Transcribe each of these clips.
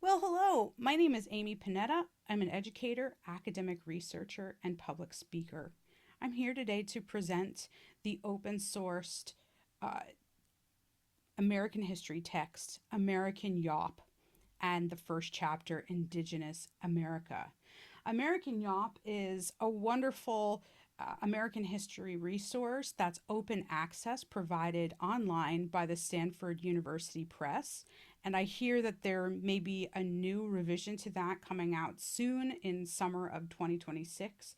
Well, hello. My name is Amy Panetta. I'm an educator, academic researcher, and public speaker. I'm here today to present the open sourced uh, American history text, American Yawp, and the first chapter, Indigenous America. American Yawp is a wonderful American history resource that's open access provided online by the Stanford University Press. And I hear that there may be a new revision to that coming out soon in summer of 2026.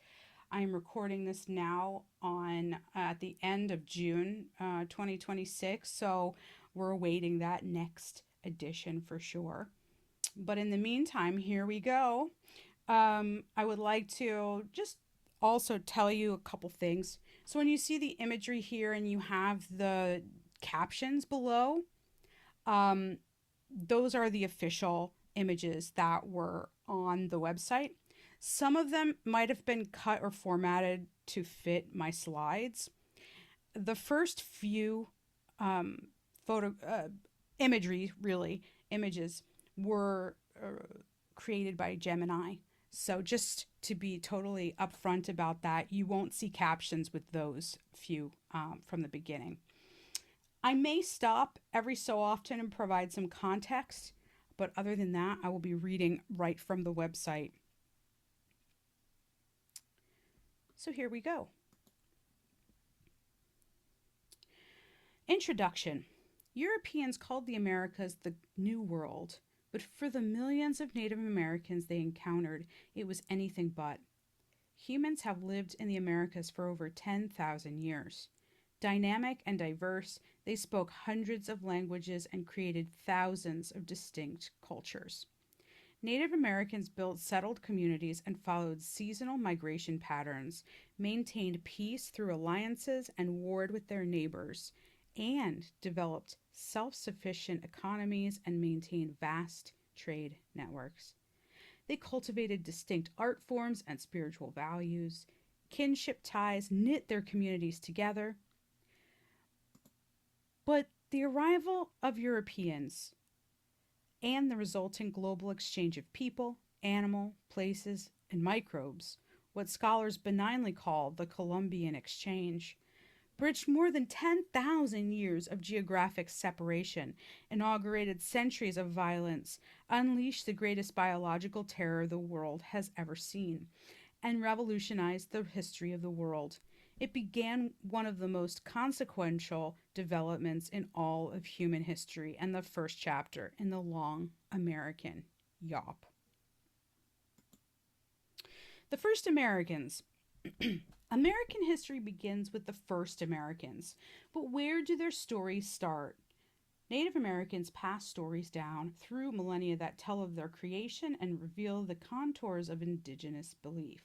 I am recording this now on at the end of June 2026, so we're awaiting that next edition for sure. But in the meantime, here we go. I would like to just also tell you a couple things. So when you see the imagery here and you have the captions below, um, those are the official images that were on the website. Some of them might have been cut or formatted to fit my slides. The first few um, photo imagery, really images, were created by Gemini. So just to be totally upfront about that, you won't see captions with those few from the beginning. I may stop every so often and provide some context, but other than that, I will be reading right from the website. So here we go. Introduction. Europeans called the Americas the New World, but for the millions of Native Americans they encountered, it was anything but. Humans have lived in the Americas for over 10,000 years. Dynamic and diverse, they spoke hundreds of languages and created thousands of distinct cultures. Native Americans built settled communities and followed seasonal migration patterns, maintained peace through alliances and warred with their neighbors, and developed self sufficient economies and maintained vast trade networks. They cultivated distinct art forms and spiritual values. Kinship ties knit their communities together. But the arrival of Europeans and the resulting global exchange of people, animal, places, and microbes, what scholars benignly call the Columbian Exchange, bridged more than 10,000 years of geographic separation, inaugurated centuries of violence, unleashed the greatest biological terror the world has ever seen, and revolutionized the history of the world. It began one of the most consequential developments in all of human history and the first chapter in the long American Yawp. The first Americans. American history begins with the first Americans, but where do their stories start? Native Americans pass stories down through millennia that tell of their creation and reveal the contours of indigenous belief.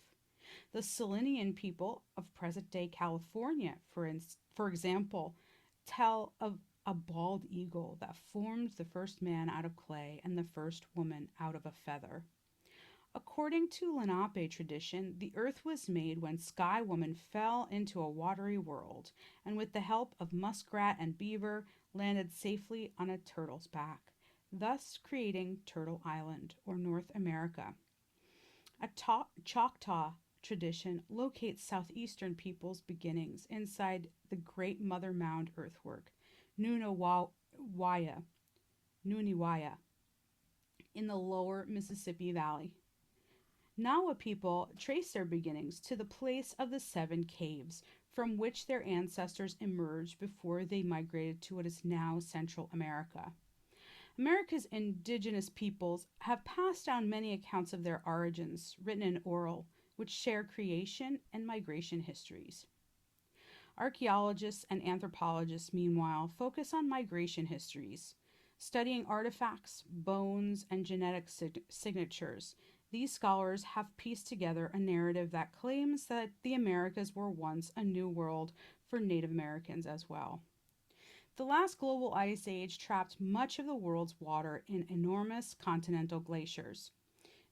The Selenian people of present day California, for example, tell of a bald eagle that formed the first man out of clay and the first woman out of a feather. According to Lenape tradition, the earth was made when Sky Woman fell into a watery world and, with the help of muskrat and beaver, landed safely on a turtle's back, thus creating Turtle Island, or North America. A Choctaw tradition locates southeastern peoples' beginnings inside the Great Mother Mound earthwork, Nuniwaya, Nuniwaya, in the lower Mississippi Valley. Nawa people trace their beginnings to the place of the seven caves from which their ancestors emerged before they migrated to what is now Central America. America's indigenous peoples have passed down many accounts of their origins, written and oral, which share creation and migration histories. Archaeologists and anthropologists, meanwhile, focus on migration histories, studying artifacts, bones, and genetic signatures. These scholars have pieced together a narrative that claims that the Americas were once a new world for Native Americans as well. The last global ice age trapped much of the world's water in enormous continental glaciers.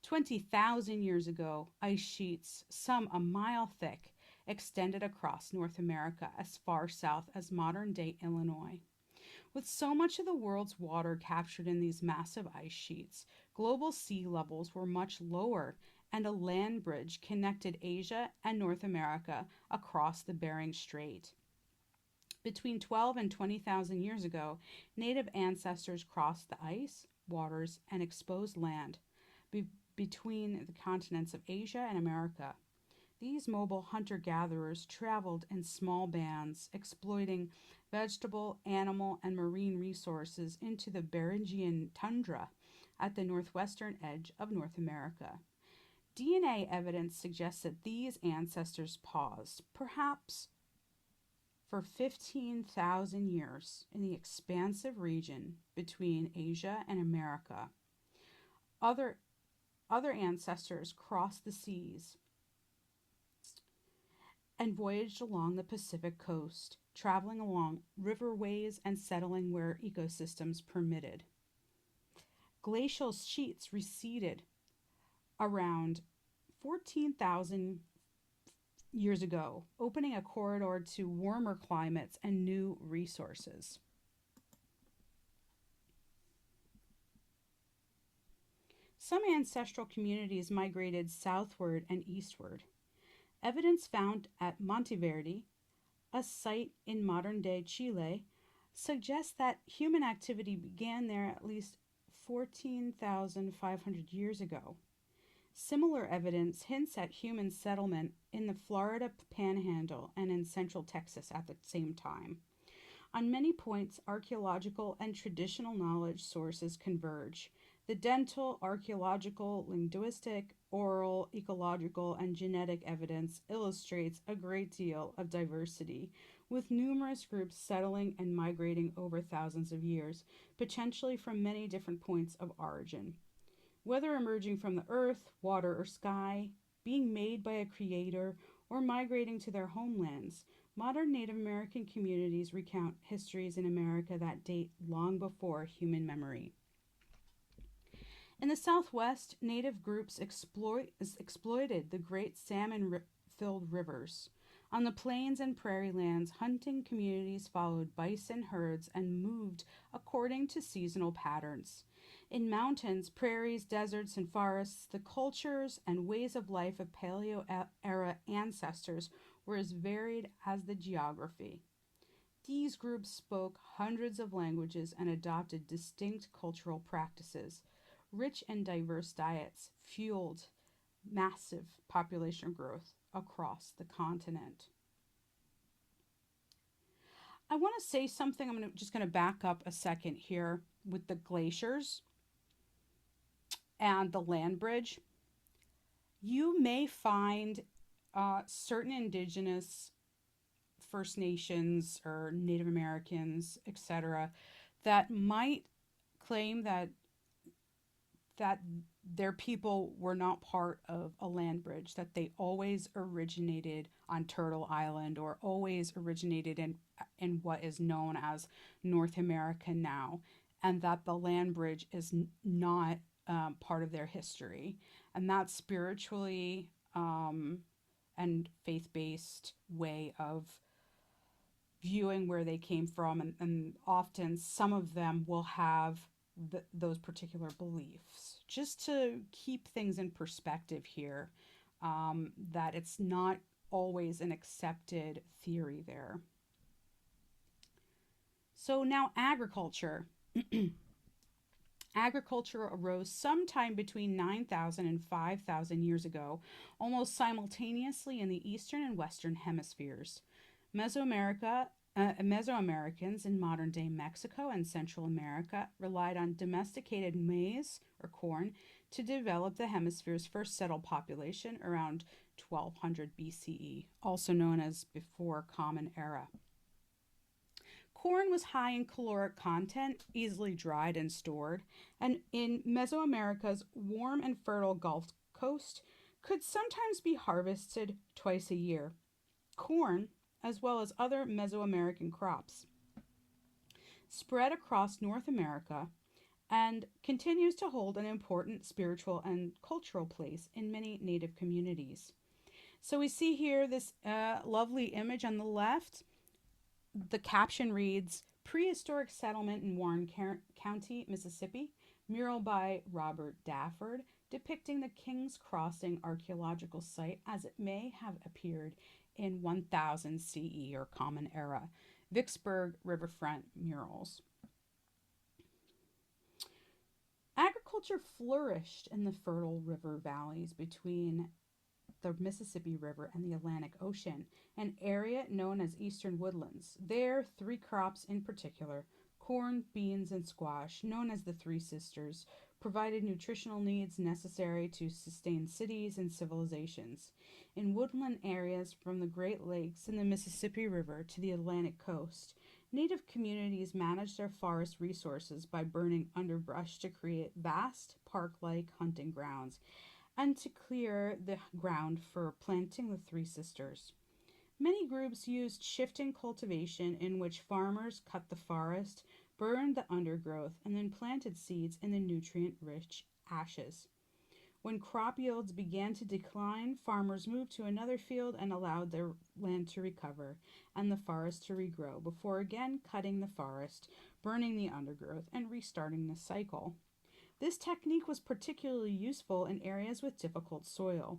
20,000 years ago, ice sheets, some a mile thick, extended across North America as far south as modern day Illinois. With so much of the world's water captured in these massive ice sheets, global sea levels were much lower, and a land bridge connected Asia and North America across the Bering Strait. Between 12 and 20,000 years ago, native ancestors crossed the ice, waters, and exposed land be- between the continents of Asia and America. These mobile hunter gatherers traveled in small bands, exploiting vegetable, animal, and marine resources into the Beringian tundra at the northwestern edge of North America. DNA evidence suggests that these ancestors paused, perhaps for 15,000 years, in the expansive region between Asia and America. Other, other ancestors crossed the seas and voyaged along the Pacific coast, traveling along riverways and settling where ecosystems permitted. Glacial sheets receded around 14,000 years ago, opening a corridor to warmer climates and new resources. Some ancestral communities migrated southward and eastward. Evidence found at Monteverde, a site in modern-day Chile, suggests that human activity began there at least 14,500 years ago. Similar evidence hints at human settlement in the Florida Panhandle and in central Texas at the same time. On many points, archaeological and traditional knowledge sources converge. The dental, archaeological, linguistic, oral, ecological, and genetic evidence illustrates a great deal of diversity, with numerous groups settling and migrating over thousands of years, potentially from many different points of origin. Whether emerging from the earth, water, or sky, being made by a creator, or migrating to their homelands, modern Native American communities recount histories in America that date long before human memory. In the Southwest, Native groups exploited the great salmon-filled rivers. On the plains and prairie lands, hunting communities followed bison herds and moved according to seasonal patterns. In mountains, prairies, deserts, and forests, the cultures and ways of life of Paleo-era ancestors were as varied as the geography. These groups spoke hundreds of languages and adopted distinct cultural practices. Rich and diverse diets fueled massive population growth across the continent. I want to say something. I'm just going to back up a second here with the glaciers and the land bridge. You may find certain Indigenous, First Nations, or Native Americans, etc., that might claim that their people were not part of a land bridge, that they always originated on Turtle Island or always originated in what is known as North America now, and that the land bridge is not part of their history. And that spiritually and faith-based way of viewing where they came from, and often some of them will have those particular beliefs. Just to keep things in perspective here, that it's not always an accepted theory there. So now agriculture. Agriculture arose sometime between 9,000 and 5,000 years ago, almost simultaneously in the eastern and western hemispheres. Mesoamericans in modern-day Mexico and Central America relied on domesticated maize, or corn, to develop the hemisphere's first settled population around 1200 BCE, also known as before Common Era. Corn was high in caloric content, easily dried and stored, and in Mesoamerica's warm and fertile Gulf Coast could sometimes be harvested twice a year. Corn, as well as other Mesoamerican crops, spread across North America and continues to hold an important spiritual and cultural place in many Native communities. So we see here this lovely image on the left. The caption reads, "Prehistoric settlement in Warren County, Mississippi, mural by Robert Dafford depicting the King's Crossing archaeological site as it may have appeared in 1000 CE or Common Era. Vicksburg riverfront murals. Agriculture flourished in the fertile river valleys between the Mississippi River and the Atlantic Ocean, an area known as Eastern Woodlands. There, three crops in particular, corn, beans, and squash, known as the Three Sisters, provided nutritional needs necessary to sustain cities and civilizations. In woodland areas from the Great Lakes and the Mississippi River to the Atlantic coast, native communities managed their forest resources by burning underbrush to create vast park-like hunting grounds and to clear the ground for planting the Three Sisters. Many groups used shifting cultivation in which farmers cut the forest, burned the undergrowth, and then planted seeds in the nutrient-rich ashes. When crop yields began to decline, farmers moved to another field and allowed their land to recover and the forest to regrow before again cutting the forest, burning the undergrowth, and restarting the cycle. This technique was particularly useful in areas with difficult soil.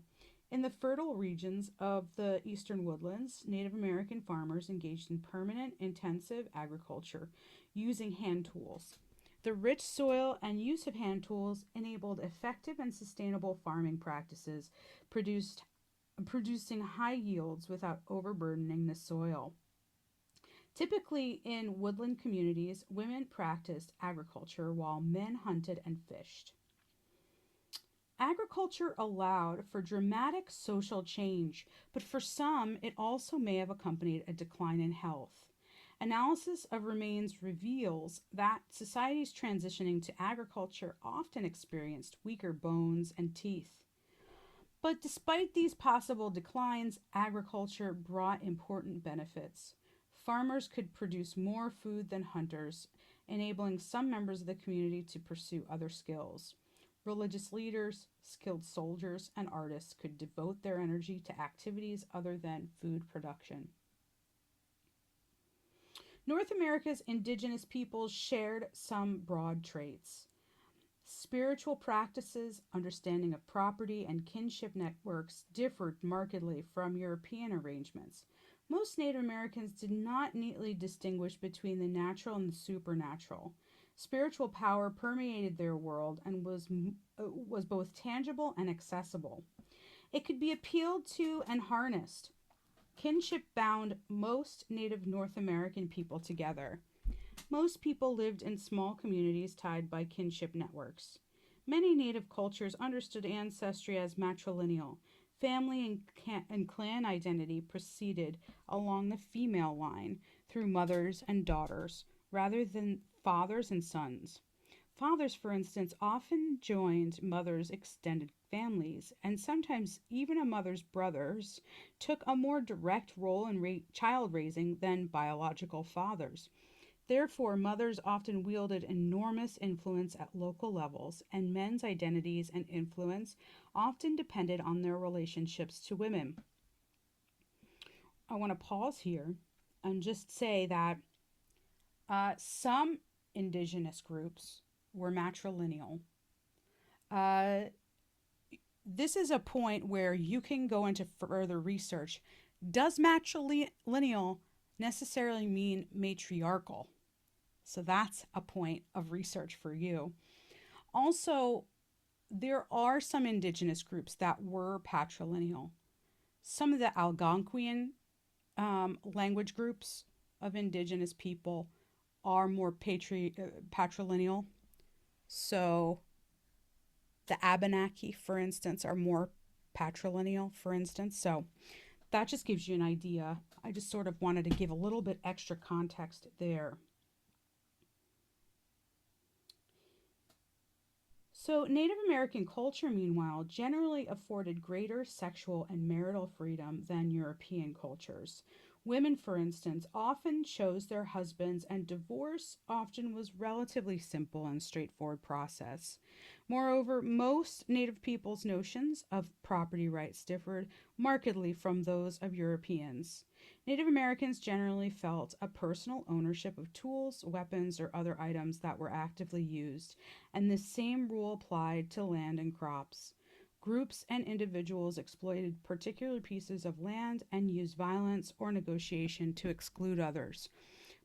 In the fertile regions of the eastern woodlands, Native American farmers engaged in permanent, intensive agriculture using hand tools. The rich soil and use of hand tools enabled effective and sustainable farming practices, producing high yields without overburdening the soil. Typically, in woodland communities, women practiced agriculture while men hunted and fished. Agriculture allowed for dramatic social change, but for some, it also may have accompanied a decline in health. Analysis of remains reveals that societies transitioning to agriculture often experienced weaker bones and teeth. But despite these possible declines, agriculture brought important benefits. Farmers could produce more food than hunters, enabling some members of the community to pursue other skills. Religious leaders, skilled soldiers, and artists could devote their energy to activities other than food production. North America's indigenous peoples shared some broad traits. Spiritual practices, understanding of property, and kinship networks differed markedly from European arrangements. Most Native Americans did not neatly distinguish between the natural and the supernatural. Spiritual power permeated their world and was both tangible and accessible. It could be appealed to and harnessed. Kinship bound most Native North American people together. Most people lived in small communities tied by kinship networks. Many Native cultures understood ancestry as matrilineal. Family and clan identity proceeded along the female line through mothers and daughters rather than fathers and sons. Fathers, for instance, often joined mothers' extended families, and sometimes even a mother's brothers took a more direct role in child raising than biological fathers. Therefore, mothers often wielded enormous influence at local levels, and men's identities and influence often depended on their relationships to women. I want to pause here and just say that some indigenous groups were matrilineal. This is a point where you can go into further research. Does matrilineal necessarily mean matriarchal? So that's a point of research for you. Also, there are some indigenous groups that were patrilineal. Some of the Algonquian language groups of indigenous people are more patrilineal. So the Abenaki, for instance, are more patrilineal, for instance. So that just gives you an idea. I just sort of wanted to give a little bit extra context there. So Native American culture, meanwhile, generally afforded greater sexual and marital freedom than European cultures. Women, for instance, often chose their husbands, and divorce often was relatively simple and straightforward process. Moreover, most Native peoples' notions of property rights differed markedly from those of Europeans. Native Americans generally felt a personal ownership of tools, weapons, or other items that were actively used, and the same rule applied to land and crops. Groups and individuals exploited particular pieces of land and used violence or negotiation to exclude others.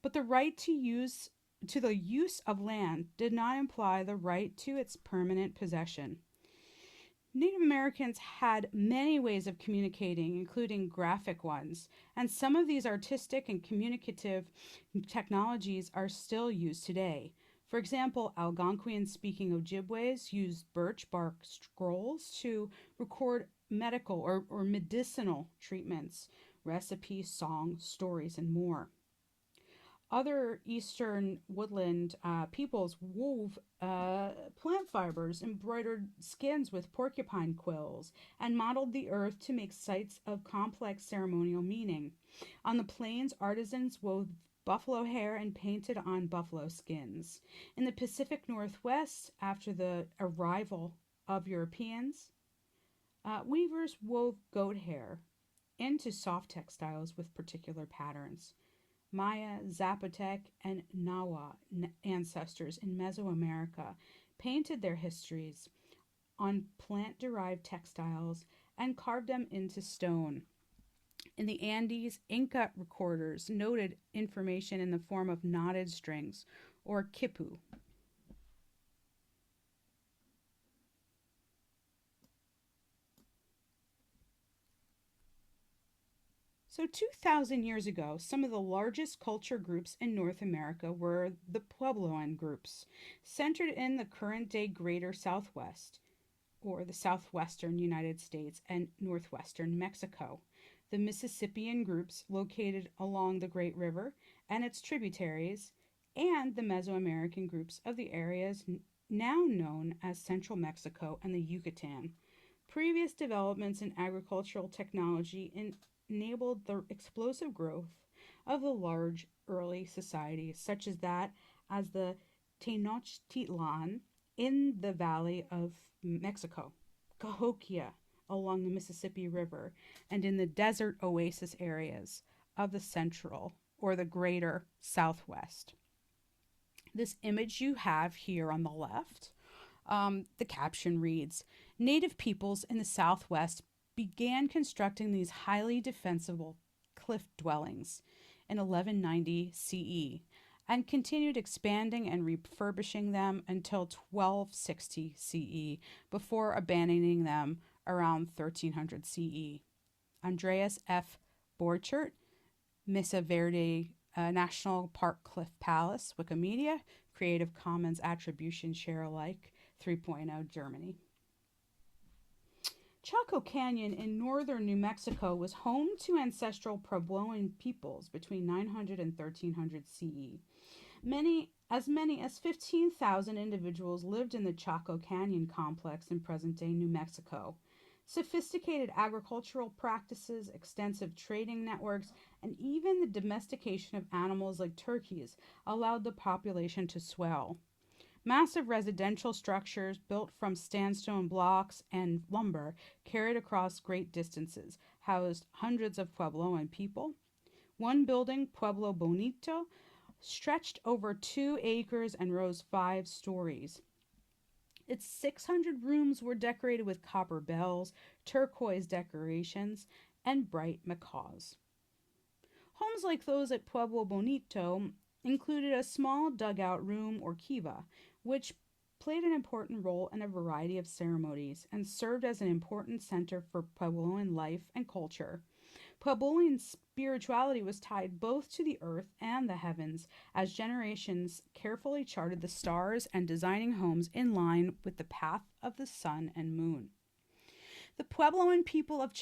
But the right to the use of land did not imply the right to its permanent possession. Native Americans had many ways of communicating, including graphic ones, and some of these artistic and communicative technologies are still used today. For example, Algonquian speaking Ojibways used birch bark scrolls to record medical or medicinal treatments, recipes, songs, stories, and more. Other eastern woodland peoples wove plant fibers, embroidered skins with porcupine quills, and modeled the earth to make sites of complex ceremonial meaning. On the plains, artisans wove buffalo hair and painted on buffalo skins. In the Pacific Northwest, after the arrival of Europeans, weavers wove goat hair into soft textiles with particular patterns. Maya, Zapotec, and Nahua ancestors in Mesoamerica painted their histories on plant derived textiles and carved them into stone. In the Andes, Inca recorders noted information in the form of knotted strings, or quipu. So, 2,000 years ago, some of the largest culture groups in North America were the Puebloan groups, centered in the current day greater Southwest, or the southwestern United States and northwestern Mexico. The Mississippian groups located along the Great River and its tributaries, and the Mesoamerican groups of the areas now known as Central Mexico and the Yucatan. Previous developments in agricultural technology enabled the explosive growth of the large early societies, such as that as the Tenochtitlan in the Valley of Mexico, Cahokia along the Mississippi River, and in the desert oasis areas of the central or the greater Southwest. This image you have here on the left, the caption reads, Native peoples in the Southwest began constructing these highly defensible cliff dwellings in 1190 CE and continued expanding and refurbishing them until 1260 CE before abandoning them around 1300 CE. Andreas F. Borchert, Mesa Verde National Park Cliff Palace, Wikimedia, Creative Commons Attribution Share Alike 3.0, Germany. Chaco Canyon in northern New Mexico was home to ancestral Puebloan peoples between 900 and 1300 CE. Many as 15,000 individuals lived in the Chaco Canyon complex in present-day New Mexico. Sophisticated agricultural practices, extensive trading networks, and even the domestication of animals like turkeys allowed the population to swell. Massive residential structures built from sandstone blocks and lumber carried across great distances housed hundreds of Puebloan people. One building, Pueblo Bonito, stretched over 2 acres and rose 5 stories. Its 600 rooms were decorated with copper bells, turquoise decorations, and bright macaws. Homes like those at Pueblo Bonito included a small dugout room or kiva, which played an important role in a variety of ceremonies and served as an important center for Puebloan life and culture. Puebloan spirituality was tied both to the earth and the heavens, as generations carefully charted the stars and designing homes in line with the path of the sun and moon. The Puebloan people of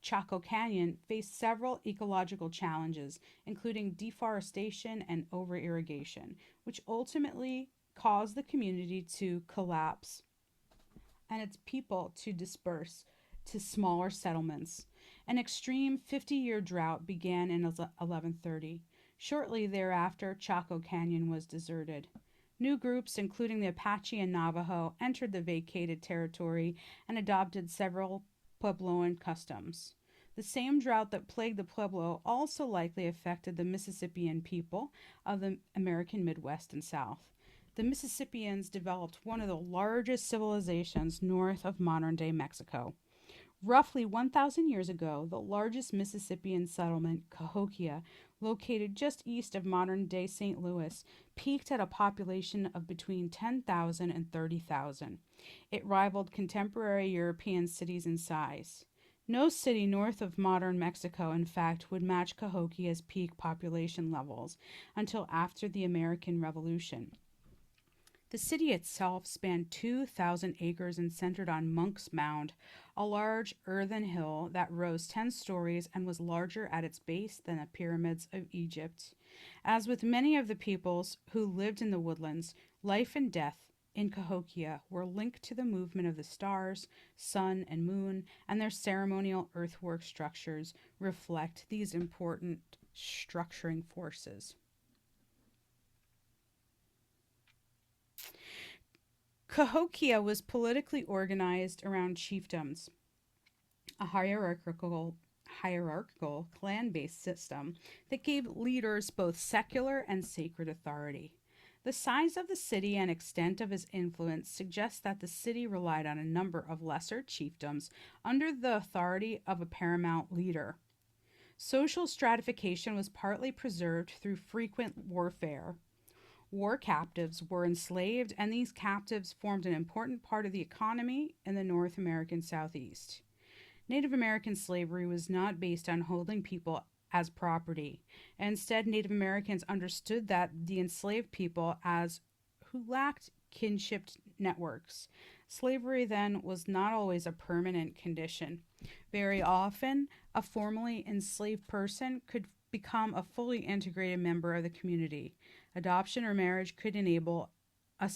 Chaco Canyon faced several ecological challenges, including deforestation and over-irrigation, which ultimately caused the community to collapse and its people to disperse to smaller settlements. An extreme 50-year drought began in 1130. Shortly thereafter, Chaco Canyon was deserted. New groups, including the Apache and Navajo, entered the vacated territory and adopted several Puebloan customs. The same drought that plagued the Pueblo also likely affected the Mississippian people of the American Midwest and South. The Mississippians developed one of the largest civilizations north of modern day Mexico. Roughly 1,000 years ago, the largest Mississippian settlement, Cahokia, located just east of modern day St. Louis, peaked at a population of between 10,000 and 30,000. It rivaled contemporary European cities in size. No city north of modern Mexico, in fact, would match Cahokia's peak population levels until after the American Revolution. The city itself spanned 2,000 acres and centered on Monk's Mound, a large earthen hill that rose 10 stories and was larger at its base than the pyramids of Egypt. As with many of the peoples who lived in the woodlands, life and death in Cahokia were linked to the movement of the stars, sun, and moon, and their ceremonial earthwork structures reflect these important structuring forces. Cahokia was politically organized around chiefdoms, a hierarchical clan-based system that gave leaders both secular and sacred authority. The size of the city and extent of its influence suggests that the city relied on a number of lesser chiefdoms under the authority of a paramount leader. Social stratification was partly preserved through frequent warfare. War captives were enslaved, and these captives formed an important part of the economy in the North American Southeast. Native American slavery was not based on holding people as property. Instead, Native Americans understood that the enslaved people as who lacked kinship networks. Slavery then was not always a permanent condition. Very often, a formerly enslaved person could become a fully integrated member of the community. Adoption or marriage could enable a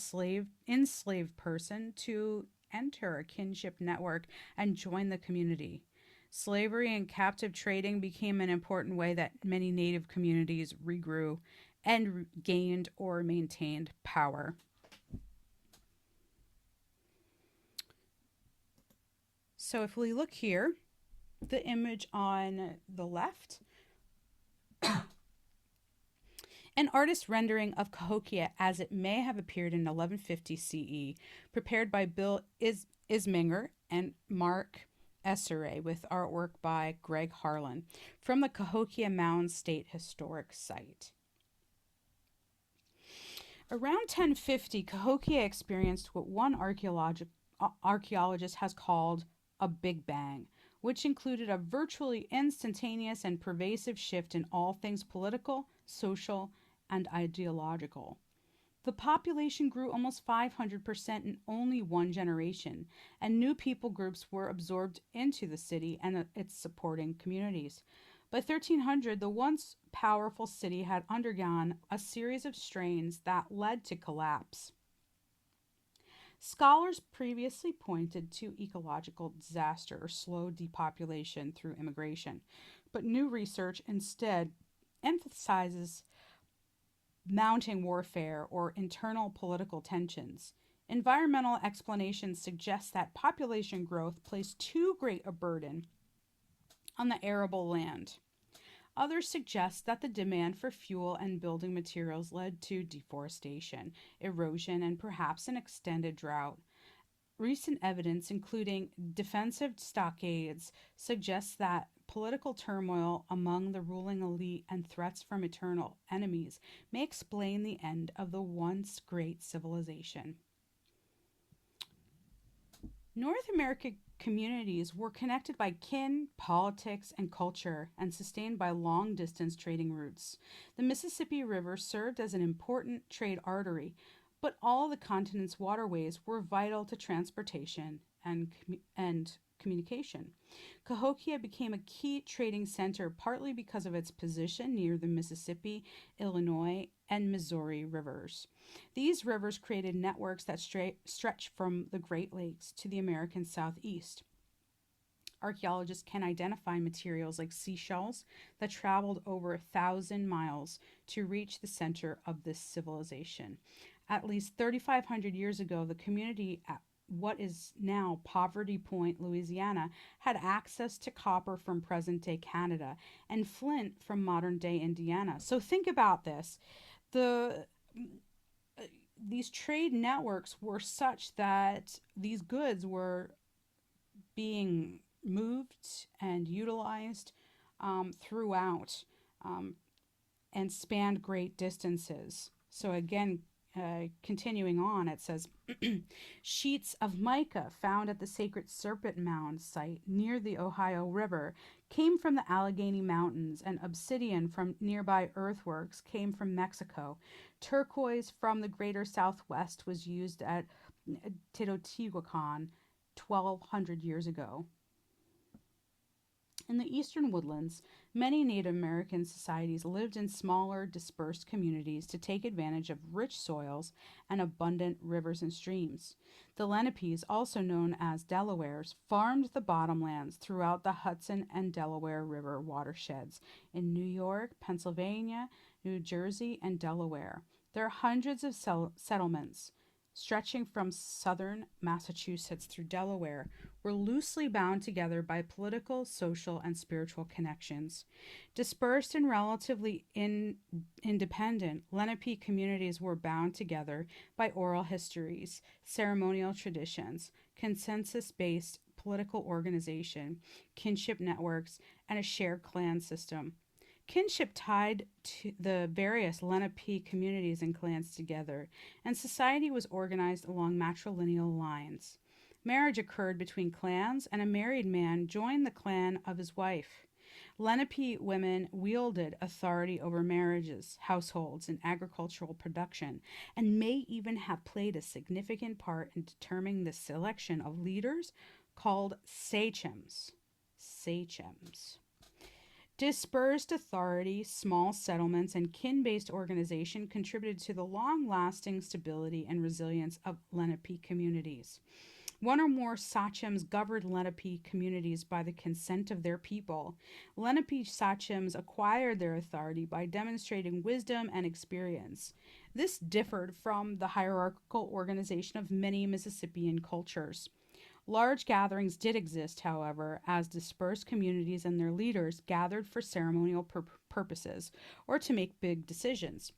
enslaved person to enter a kinship network and join the community. Slavery and captive trading became an important way that many Native communities regrew and gained or maintained power. So if we look here, the image on the left, an artist's rendering of Cahokia as it may have appeared in 1150 CE, prepared by Bill Isminger and Mark Essere with artwork by Greg Harlan from the Cahokia Mounds State Historic Site. Around 1050, Cahokia experienced what one archaeologist has called a Big Bang, which included a virtually instantaneous and pervasive shift in all things political, social, and ideological. The population grew almost 500% in only one generation, and new people groups were absorbed into the city and its supporting communities. By 1300, the once powerful city had undergone a series of strains that led to collapse. Scholars previously pointed to ecological disaster or slow depopulation through immigration, but new research instead emphasizes mounting warfare or internal political tensions. Environmental explanations suggest that population growth placed too great a burden on the arable land. Others suggest that the demand for fuel and building materials led to deforestation, erosion, and perhaps an extended drought. Recent evidence, including defensive stockades, suggests that political turmoil among the ruling elite and threats from eternal enemies may explain the end of the once great civilization. North American communities were connected by kin, politics, and culture, and sustained by long-distance trading routes. The Mississippi River served as an important trade artery, but all the continent's waterways were vital to transportation and communication. Cahokia became a key trading center partly because of its position near the Mississippi, Illinois, and Missouri rivers. These rivers created networks that stretch from the Great Lakes to the American Southeast. Archaeologists can identify materials like seashells that traveled over 1,000 miles to reach the center of this civilization. At least 3,500 years ago, the community at what is now Poverty Point, Louisiana, had access to copper from present day Canada and flint from modern day Indiana. So think about this. The these trade networks were such that these goods were being moved and utilized throughout and spanned great distances. So again, continuing on, it says sheets of mica found at the Sacred Serpent Mound site near the Ohio River came from the Allegheny Mountains, and obsidian from nearby earthworks came from Mexico. Turquoise from the greater Southwest was used at Teotihuacan 1,200 years ago. In the eastern woodlands, many Native American societies lived in smaller, dispersed communities to take advantage of rich soils and abundant rivers and streams. The Lenapes, also known as Delawares, farmed the bottomlands throughout the Hudson and Delaware River watersheds in New York, Pennsylvania, New Jersey, and Delaware. There are hundreds of settlements stretching from southern Massachusetts through Delaware, were loosely bound together by political, social, and spiritual connections. Dispersed and relatively independent, Lenape communities were bound together by oral histories, ceremonial traditions, consensus-based political organization, kinship networks, and a shared clan system. Kinship tied to the various Lenape communities and clans together, and society was organized along matrilineal lines. Marriage occurred between clans, and a married man joined the clan of his wife. Lenape women wielded authority over marriages, households, and agricultural production, and may even have played a significant part in determining the selection of leaders called sachems. Sachems. Dispersed authority, small settlements, and kin-based organization contributed to the long-lasting stability and resilience of Lenape communities. One or more sachems governed Lenape communities by the consent of their people. Lenape sachems acquired their authority by demonstrating wisdom and experience. This differed from the hierarchical organization of many Mississippian cultures. Large gatherings did exist, however, as dispersed communities and their leaders gathered for ceremonial purposes or to make big decisions.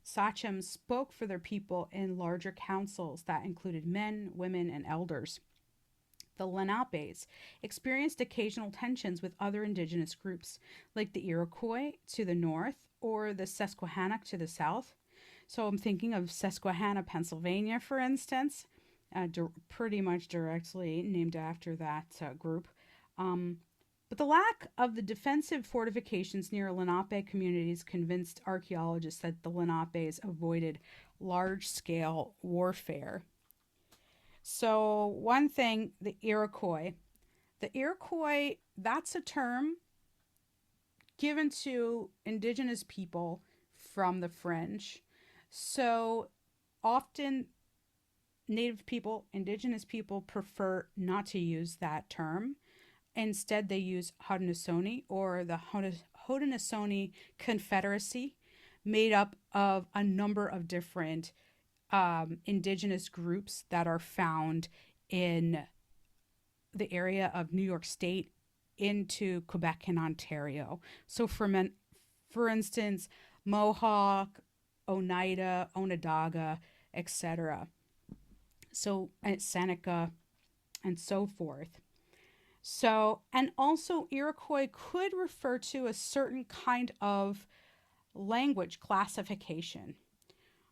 Sachems spoke for their people in larger councils that included men, women, and elders. The Lenapes experienced occasional tensions with other indigenous groups, like the Iroquois to the north or the Susquehannock to the south. So I'm thinking of Susquehanna, Pennsylvania, for instance. Pretty much directly named after that group. But the lack of the defensive fortifications near Lenape communities convinced archaeologists that the Lenapes avoided large-scale warfare. So one thing, the Iroquois. The Iroquois, that's a term given to indigenous people from the French. So often Native people, indigenous people prefer not to use that term. Instead, they use Haudenosaunee or the Haudenosaunee Confederacy, made up of a number of different indigenous groups that are found in the area of New York State into Quebec and Ontario. So for instance, Mohawk, Oneida, Onondaga, etc. So Seneca and so forth. So, and also Iroquois could refer to a certain kind of language classification.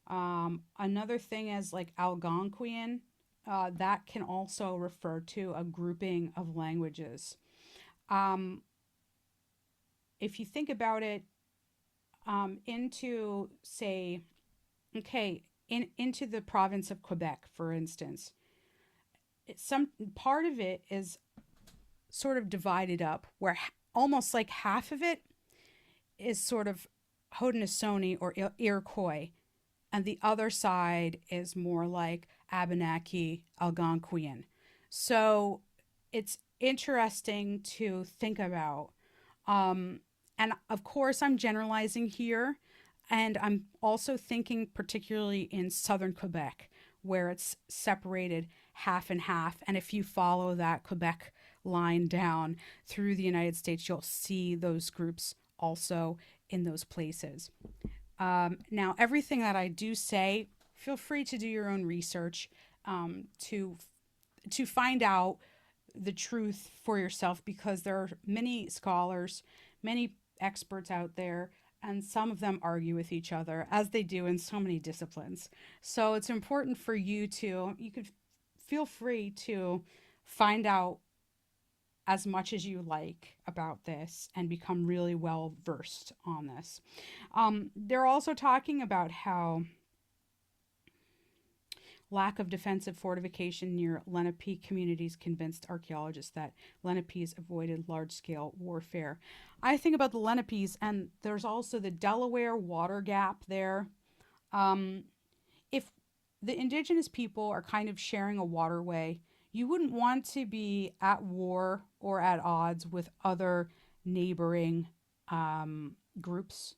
Another thing is like Algonquian, that can also refer to a grouping of languages. If you think about it, into say, into the province of Quebec, for instance, some part of it is sort of divided up, where almost like half of it is sort of Haudenosaunee or Iroquois, and the other side is more like Abenaki, Algonquian. So it's interesting to think about. Um, and of course, I'm generalizing here, and I'm also thinking particularly in southern Quebec, where it's separated half and half. And if you follow that Quebec line down through the United States, you'll see those groups also in those places. Now, everything that I do say, feel free to do your own research to find out the truth for yourself, because there are many scholars, many experts out there, and some of them argue with each other, as they do in so many disciplines. So it's important for you could feel free to find out as much as you like about this and become really well versed on this. They're also talking about how lack of defensive fortification near Lenape communities convinced archaeologists that Lenapes avoided large scale warfare. I think about the Lenapes, and there's also the Delaware water gap there. Um, if the indigenous people are kind of sharing a waterway, you wouldn't want to be at war or at odds with other neighboring groups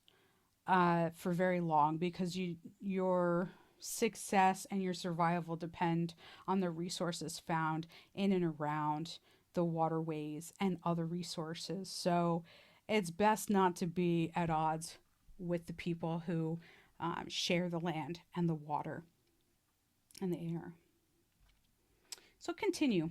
for very long, because your success and your survival depend on the resources found in and around the waterways and other resources. So it's best not to be at odds with the people who share the land and the water and the air. So continue.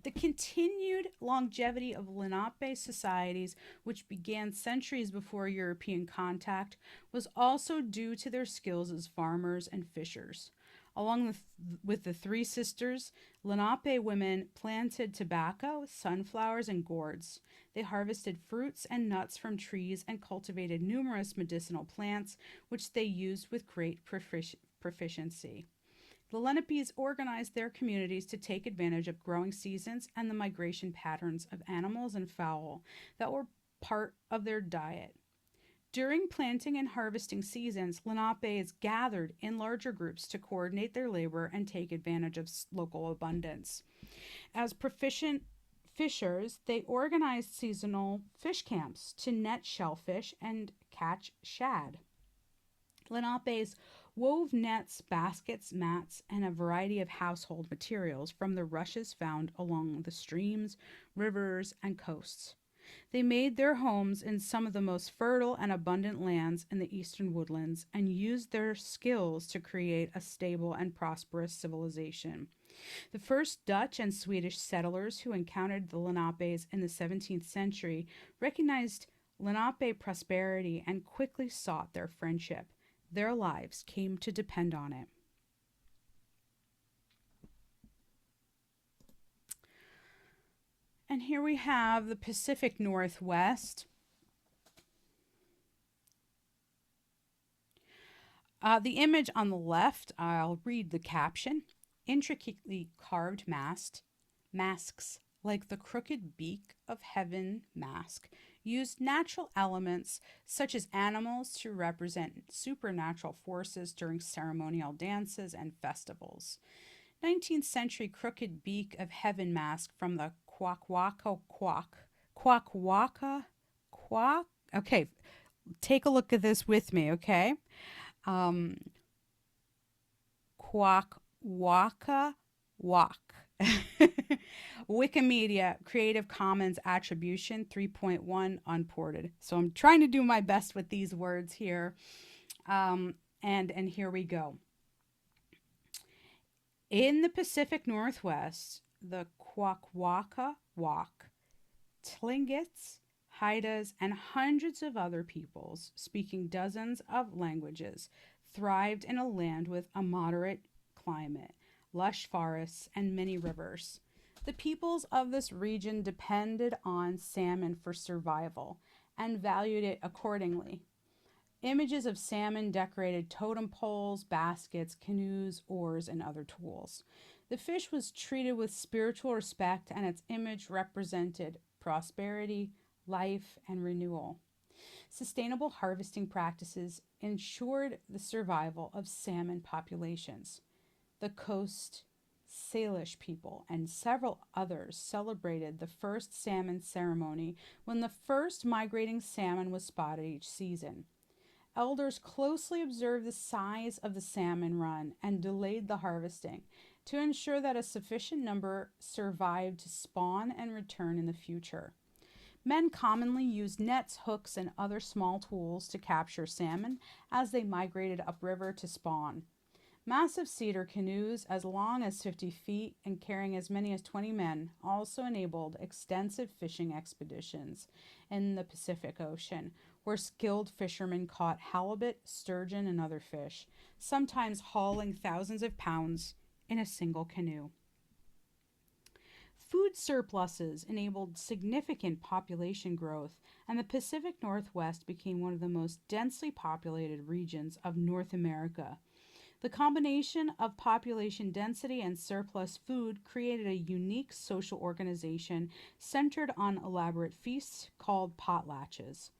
The continued longevity of Lenape societies, which began centuries before European contact, was also due to their skills as farmers and fishers. With the Three Sisters, Lenape women planted tobacco, sunflowers, and gourds. They harvested fruits and nuts from trees and cultivated numerous medicinal plants, which they used with great proficiency. The Lenapes organized their communities to take advantage of growing seasons and the migration patterns of animals and fowl that were part of their diet. During planting and harvesting seasons, Lenapes gathered in larger groups to coordinate their labor and take advantage of local abundance. As proficient fishers, they organized seasonal fish camps to net shellfish and catch shad. Lenapes wove nets, baskets, mats, and a variety of household materials from the rushes found along the streams, rivers, and coasts. They made their homes in some of the most fertile and abundant lands in the eastern woodlands and used their skills to create a stable and prosperous civilization. The first Dutch and Swedish settlers who encountered the Lenapes in the 17th century recognized Lenape prosperity and quickly sought their friendship. Their lives came to depend on it. And here we have the Pacific Northwest. The image on the left, I'll read the caption. Intricately carved masks like the crooked beak of heaven mask used natural elements such as animals to represent supernatural forces during ceremonial dances and festivals. 19th century crooked beak of heaven mask from the Quakwaka Quack. Okay, take a look at this with me, okay? Quakwaka Walk. Wikimedia Creative Commons Attribution 3.1 unported. So I'm trying to do my best with these words here. And here we go. In the Pacific Northwest, the Quakwaka Walk, Tlingits, Haidas, and hundreds of other peoples speaking dozens of languages thrived in a land with a moderate climate, lush forests, and many rivers. The peoples of this region depended on salmon for survival and valued it accordingly. Images of salmon decorated totem poles, baskets, canoes, oars, and other tools. The fish was treated with spiritual respect, and its image represented prosperity, life, and renewal. Sustainable harvesting practices ensured the survival of salmon populations. The coast Salish people, and several others celebrated the first salmon ceremony when the first migrating salmon was spotted each season. Elders closely observed the size of the salmon run and delayed the harvesting to ensure that a sufficient number survived to spawn and return in the future. Men commonly used nets, hooks, and other small tools to capture salmon as they migrated upriver to spawn. Massive cedar canoes, as long as 50 feet and carrying as many as 20 men, also enabled extensive fishing expeditions in the Pacific Ocean, where skilled fishermen caught halibut, sturgeon, and other fish, sometimes hauling thousands of pounds in a single canoe. Food surpluses enabled significant population growth, and the Pacific Northwest became one of the most densely populated regions of North America. The combination of population density and surplus food created a unique social organization centered on elaborate feasts called potlatches.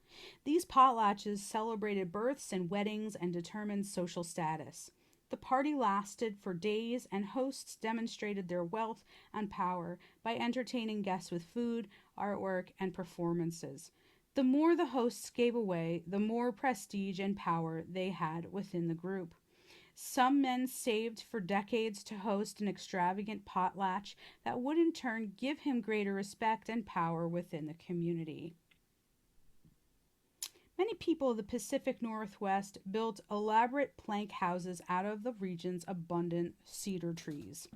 These potlatches celebrated births and weddings and determined social status. The party lasted for days, and hosts demonstrated their wealth and power by entertaining guests with food, artwork, and performances. The more the hosts gave away, the more prestige and power they had within the group. Some men saved for decades to host an extravagant potlatch that would in turn give him greater respect and power within the community. Many people of the Pacific Northwest built elaborate plank houses out of the region's abundant cedar trees.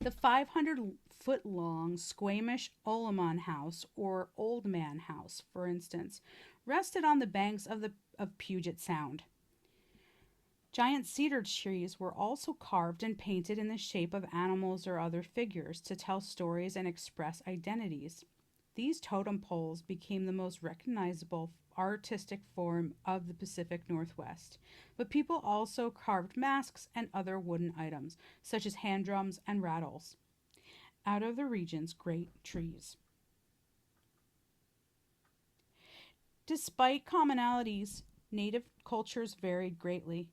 The 500-foot-long Squamish Olamon House, or Old Man House, for instance, rested on the banks of Puget Sound. Giant cedar trees were also carved and painted in the shape of animals or other figures to tell stories and express identities. These totem poles became the most recognizable artistic form of the Pacific Northwest, but people also carved masks and other wooden items, such as hand drums and rattles, out of the region's great trees. Despite commonalities, native cultures varied greatly.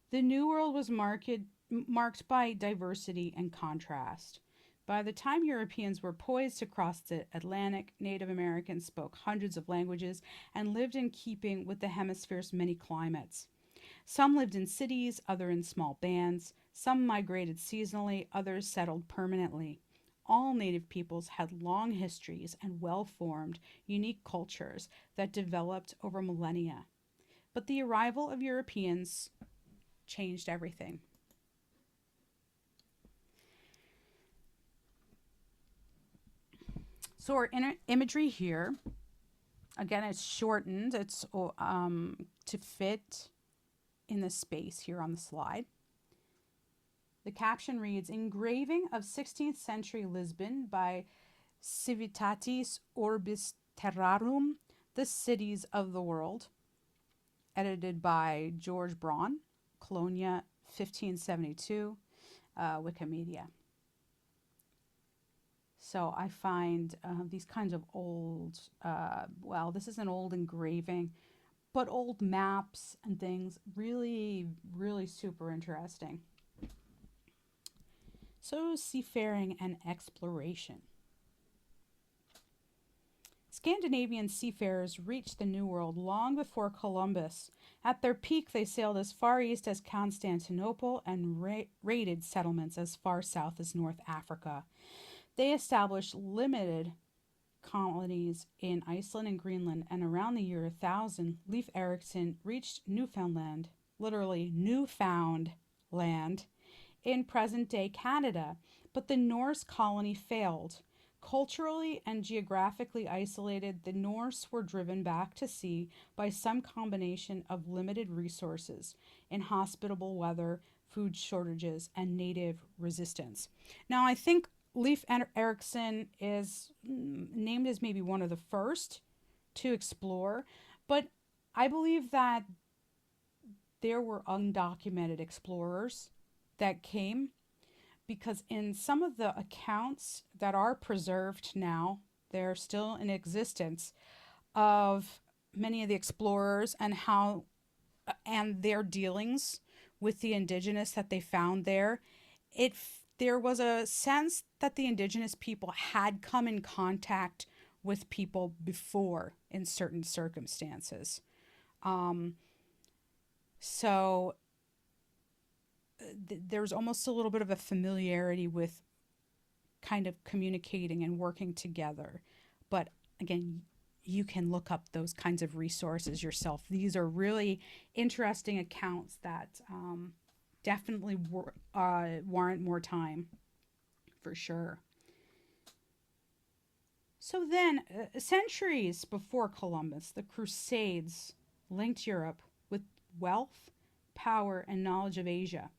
The New World was marked by diversity and contrast. By the time Europeans were poised to cross the Atlantic, Native Americans spoke hundreds of languages and lived in keeping with the hemisphere's many climates. Some lived in cities, others in small bands. Some migrated seasonally, others settled permanently. All native peoples had long histories and well-formed, unique cultures that developed over millennia. But the arrival of Europeans changed everything. So our imagery here, again, it's shortened. It's to fit in the space here on the slide. The caption reads, "Engraving of 16th century Lisbon by Civitatis Orbis Terrarum, The Cities of the World," edited by George Braun, Colonia, 1572, Wikimedia. So I find these kinds of old, this is an old engraving, but old maps and things, really, really super interesting. So seafaring and exploration. Scandinavian seafarers reached the New World long before Columbus. At their peak, they sailed as far east as Constantinople and raided settlements as far south as North Africa. They established limited colonies in Iceland and Greenland, and around the year 1000, Leif Erikson reached Newfoundland, literally newfound land, in present-day Canada, but the Norse colony failed. Culturally and geographically isolated, the Norse were driven back to sea by some combination of limited resources, inhospitable weather, food shortages, and native resistance. Now, I think Leif Erikson is named as maybe one of the first to explore, but I believe that there were undocumented explorers that came, because in some of the accounts that are preserved now, they're still in existence, of many of the explorers and their dealings with the indigenous that they found there, there was a sense that the indigenous people had come in contact with people before in certain circumstances. Um, so there's almost a little bit of a familiarity with kind of communicating and working together. But again, you can look up those kinds of resources yourself. These are really interesting accounts that definitely warrant more time for sure. So then, centuries before Columbus, the Crusades linked Europe with wealth, power, and knowledge of Asia.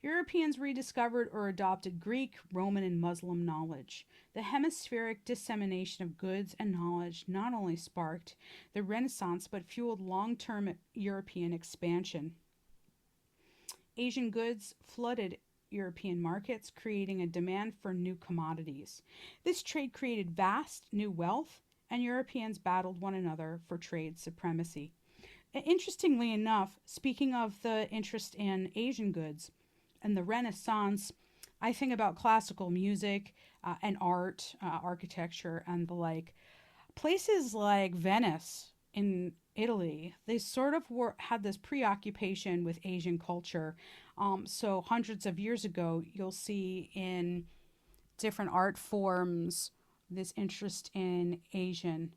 Europeans rediscovered or adopted Greek, Roman, and Muslim knowledge. The hemispheric dissemination of goods and knowledge not only sparked the Renaissance but fueled long term European expansion. Asian goods flooded European markets, creating a demand for new commodities. This trade created vast new wealth, and Europeans battled one another for trade supremacy. Interestingly enough, speaking of the interest in Asian goods and the Renaissance, I think about classical music and art, architecture, and the like. Places like Venice in Italy, they sort of had this preoccupation with Asian culture. So hundreds of years ago, you'll see in different art forms this interest in Asian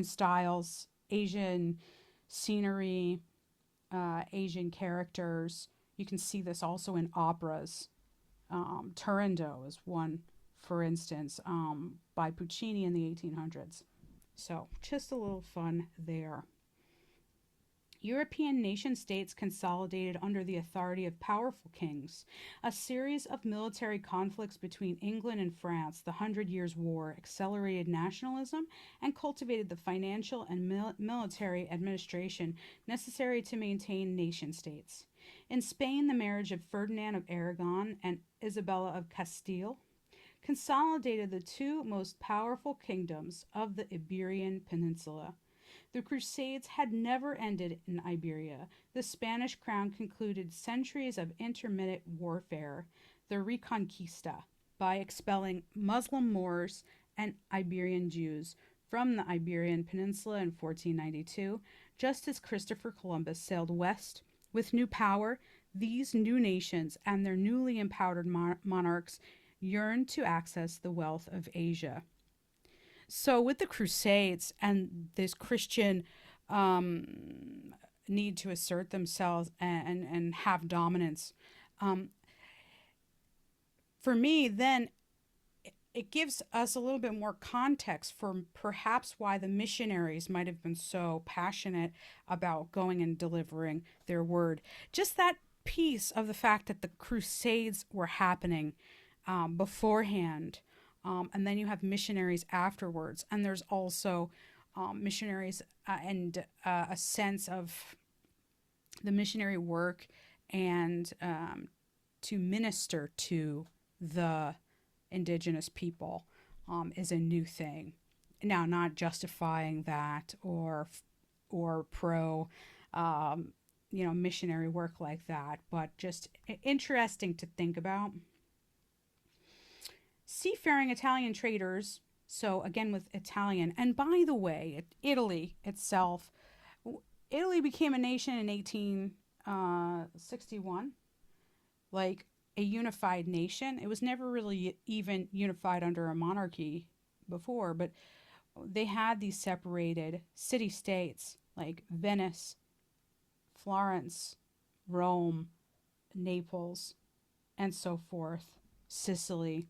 styles, Asian scenery, Asian characters. You can see this also in operas. Turandot is one, for instance, by Puccini in the 1800s. So just a little fun there. European nation states consolidated under the authority of powerful kings. A series of military conflicts between England and France, the Hundred Years' War, accelerated nationalism and cultivated the financial and military administration necessary to maintain nation states. In Spain, the marriage of Ferdinand of Aragon and Isabella of Castile consolidated the two most powerful kingdoms of the Iberian Peninsula. The Crusades had never ended in Iberia. The Spanish crown concluded centuries of intermittent warfare, the Reconquista, by expelling Muslim Moors and Iberian Jews from the Iberian Peninsula in 1492. Just as Christopher Columbus sailed west with new power, these new nations and their newly empowered monarchs yearned to access the wealth of Asia. So with the Crusades and this Christian need to assert themselves and have dominance, for me, then it gives us a little bit more context for perhaps why the missionaries might have been so passionate about going and delivering their word. Just that piece of the fact that the Crusades were happening beforehand. And then you have missionaries afterwards. And there's also missionaries and a sense of the missionary work and to minister to the indigenous people is a new thing. Now, not justifying that or pro, missionary work like that, but just interesting to think about. Seafaring Italian traders, so again with Italian, and by the way, Italy itself, Italy became a nation in 1861, like a unified nation. It was never really even unified under a monarchy before, but they had these separated city-states like Venice, Florence, Rome, Naples, and so forth, Sicily.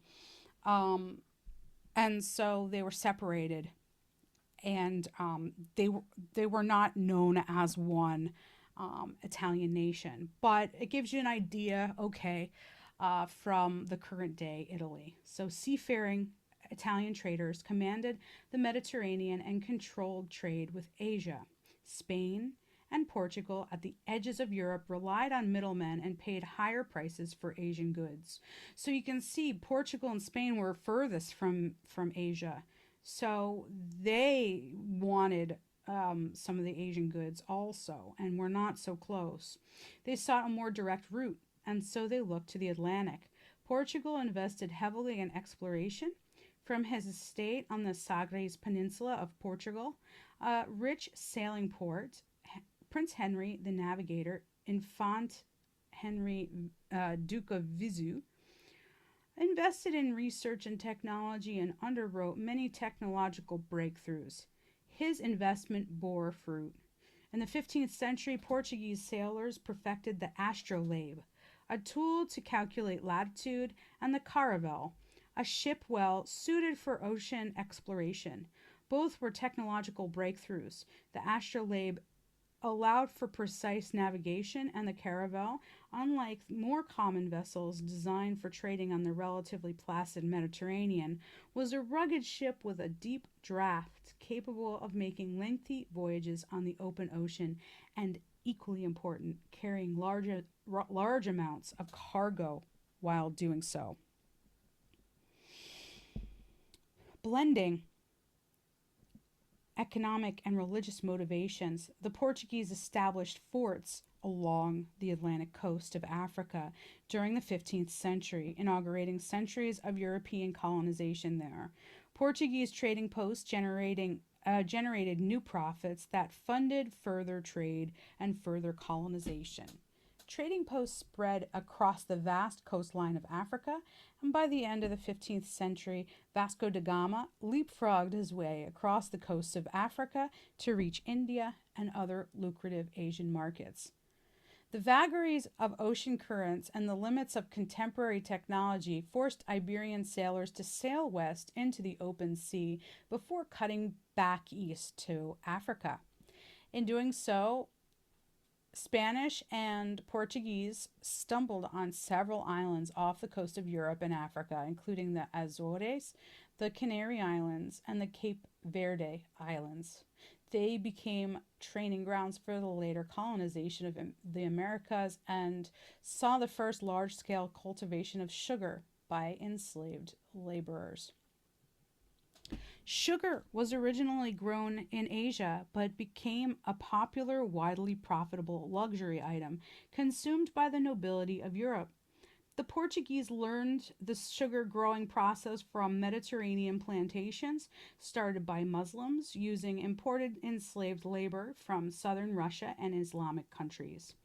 And so they were separated, and they were not known as one Italian nation. But it gives you an idea, from the current day Italy. So seafaring Italian traders commanded the Mediterranean and controlled trade with Asia. Spain and Portugal, at the edges of Europe, relied on middlemen and paid higher prices for Asian goods. So you can see Portugal and Spain were furthest from Asia. So they wanted some of the Asian goods also, and were not so close. They sought a more direct route and so they looked to the Atlantic. Portugal invested heavily in exploration. From his estate on the Sagres Peninsula of Portugal, a rich sailing port, Prince Henry the Navigator, Infant Henry, Duke of Viseu, invested in research and technology and underwrote many technological breakthroughs. His investment bore fruit. In the 15th century, Portuguese sailors perfected the astrolabe, a tool to calculate latitude, and the caravel, a ship well suited for ocean exploration. Both were technological breakthroughs. The astrolabe allowed for precise navigation, and the caravel, unlike more common vessels designed for trading on the relatively placid Mediterranean, was a rugged ship with a deep draft capable of making lengthy voyages on the open ocean and, equally important, carrying large amounts of cargo while doing so. Blending economic and religious motivations, the Portuguese established forts along the Atlantic coast of Africa during the 15th century, inaugurating centuries of European colonization there. Portuguese trading posts generated new profits that funded further trade and further colonization. Trading posts spread across the vast coastline of Africa, and by the end of the 15th century, Vasco da Gama leapfrogged his way across the coasts of Africa to reach India and other lucrative Asian markets. The vagaries of ocean currents and the limits of contemporary technology forced Iberian sailors to sail west into the open sea before cutting back east to Africa. In doing so, Spanish and Portuguese stumbled on several islands off the coast of Europe and Africa, including the Azores, the Canary Islands, and the Cape Verde Islands. They became training grounds for the later colonization of the Americas and saw the first large-scale cultivation of sugar by enslaved laborers. Sugar was originally grown in Asia, but became a popular, widely profitable luxury item consumed by the nobility of Europe. The Portuguese learned the sugar growing process from Mediterranean plantations started by Muslims using imported enslaved labor from southern Russia and Islamic countries.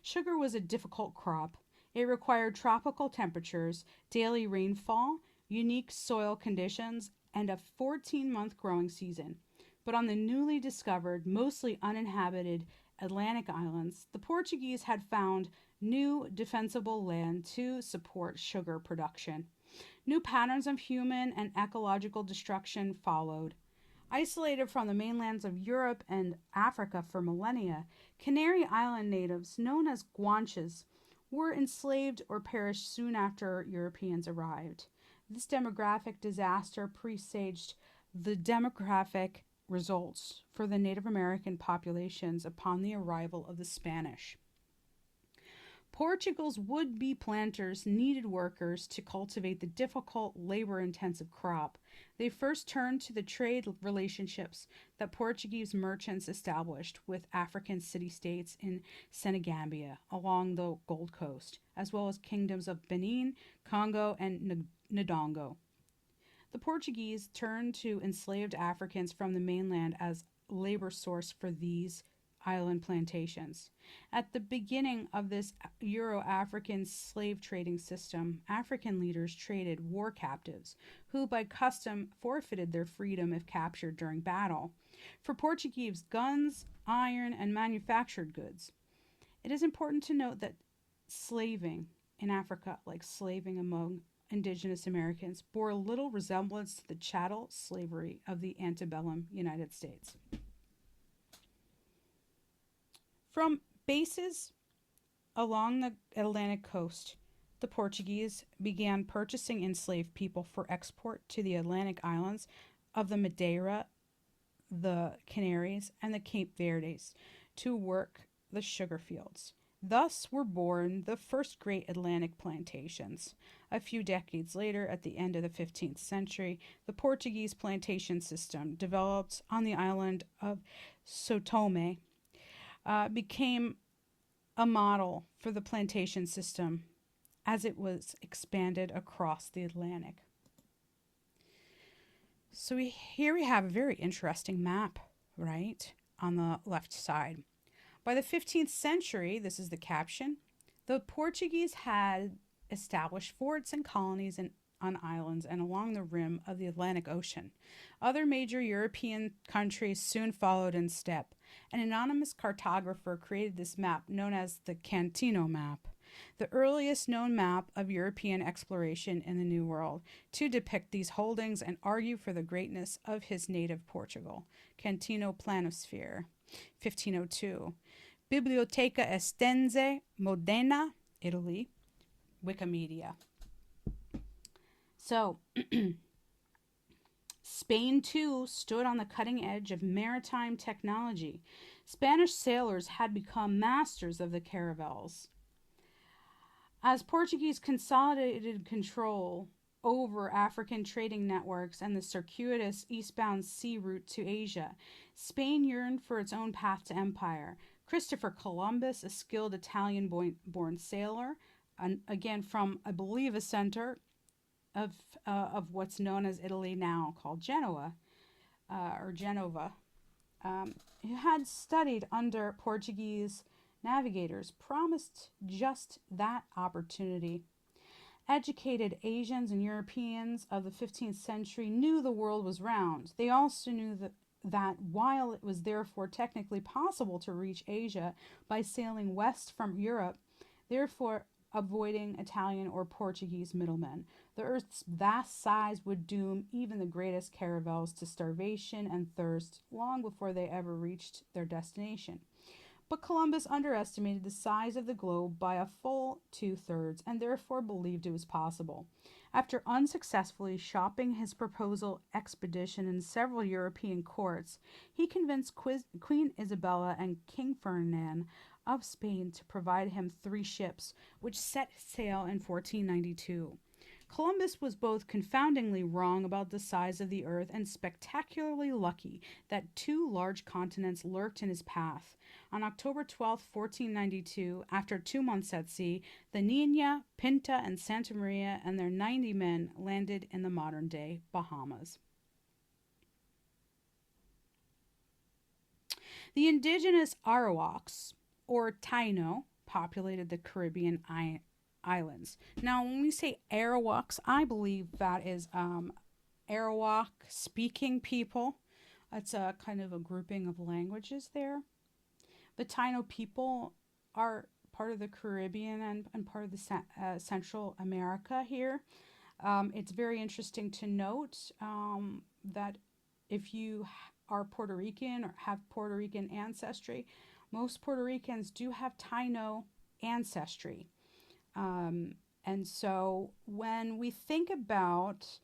Sugar was a difficult crop. It required tropical temperatures, daily rainfall, unique soil conditions, and a 14-month growing season. But on the newly discovered, mostly uninhabited Atlantic islands, the Portuguese had found new defensible land to support sugar production. New patterns of human and ecological destruction followed. Isolated from the mainlands of Europe and Africa for millennia, Canary Island natives, known as Guanches, were enslaved or perished soon after Europeans arrived. This demographic disaster presaged the demographic results for the Native American populations upon the arrival of the Spanish. Portugal's would-be planters needed workers to cultivate the difficult, labor-intensive crop. They first turned to the trade relationships that Portuguese merchants established with African city-states in Senegambia along the Gold Coast, as well as kingdoms of Benin, Congo, and Ndongo. The Portuguese turned to enslaved Africans from the mainland as labor source for these island plantations. At the beginning of this Euro-African slave trading system, African leaders traded war captives, who by custom forfeited their freedom if captured during battle, for Portuguese guns, iron, and manufactured goods. It is important to note that slaving in Africa, like slaving among Indigenous Americans, bore little resemblance to the chattel slavery of the antebellum United States. From bases along the Atlantic coast, the Portuguese began purchasing enslaved people for export to the Atlantic islands of the Madeira, the Canaries, and the Cape Verdes to work the sugar fields. Thus were born the first great Atlantic plantations. A few decades later, at the end of the 15th century, the Portuguese plantation system, developed on the island of São Tomé, became a model for the plantation system as it was expanded across the Atlantic. So here we have a very interesting map, right, on the left side. By the 15th century, this is the caption, the Portuguese had established forts and colonies on islands and along the rim of the Atlantic Ocean. Other major European countries soon followed in step. An anonymous cartographer created this map known as the Cantino map, the earliest known map of European exploration in the New World, to depict these holdings and argue for the greatness of his native Portugal. Cantino Planisphere, 1502. Biblioteca Estense, Modena, Italy, Wikimedia. So, Spain too stood on the cutting edge of maritime technology. Spanish sailors had become masters of the caravels. As Portuguese consolidated control over African trading networks and the circuitous eastbound sea route to Asia, Spain yearned for its own path to empire. Christopher Columbus, a skilled Italian-born sailor, again from, I believe, a center of what's known as Italy now, called Genoa, or Genova, who had studied under Portuguese navigators, promised just that opportunity. Educated Asians and Europeans of the 15th century knew the world was round. They also knew that while it was therefore technically possible to reach Asia by sailing west from Europe, therefore avoiding Italian or Portuguese middlemen, the Earth's vast size would doom even the greatest caravels to starvation and thirst long before they ever reached their destination. But Columbus underestimated the size of the globe by a full 2/3 and therefore believed it was possible. After unsuccessfully shopping his proposal expedition in several European courts, he convinced Queen Isabella and King Ferdinand of Spain to provide him 3 ships, which set sail in 1492. Columbus was both confoundingly wrong about the size of the earth and spectacularly lucky that 2 large continents lurked in his path. On October 12, 1492, after 2 months at sea, the Nina, Pinta, and Santa Maria and their 90 men landed in the modern-day Bahamas. The indigenous Arawaks, or Taino, populated the Caribbean islands. Now, when we say Arawaks, I believe that is Arawak-speaking people. It's a kind of a grouping of languages there. The Taino people are part of the Caribbean and part of the Central America here. It's very interesting to note that if you are Puerto Rican or have Puerto Rican ancestry, most Puerto Ricans do have Taino ancestry. And so when we think about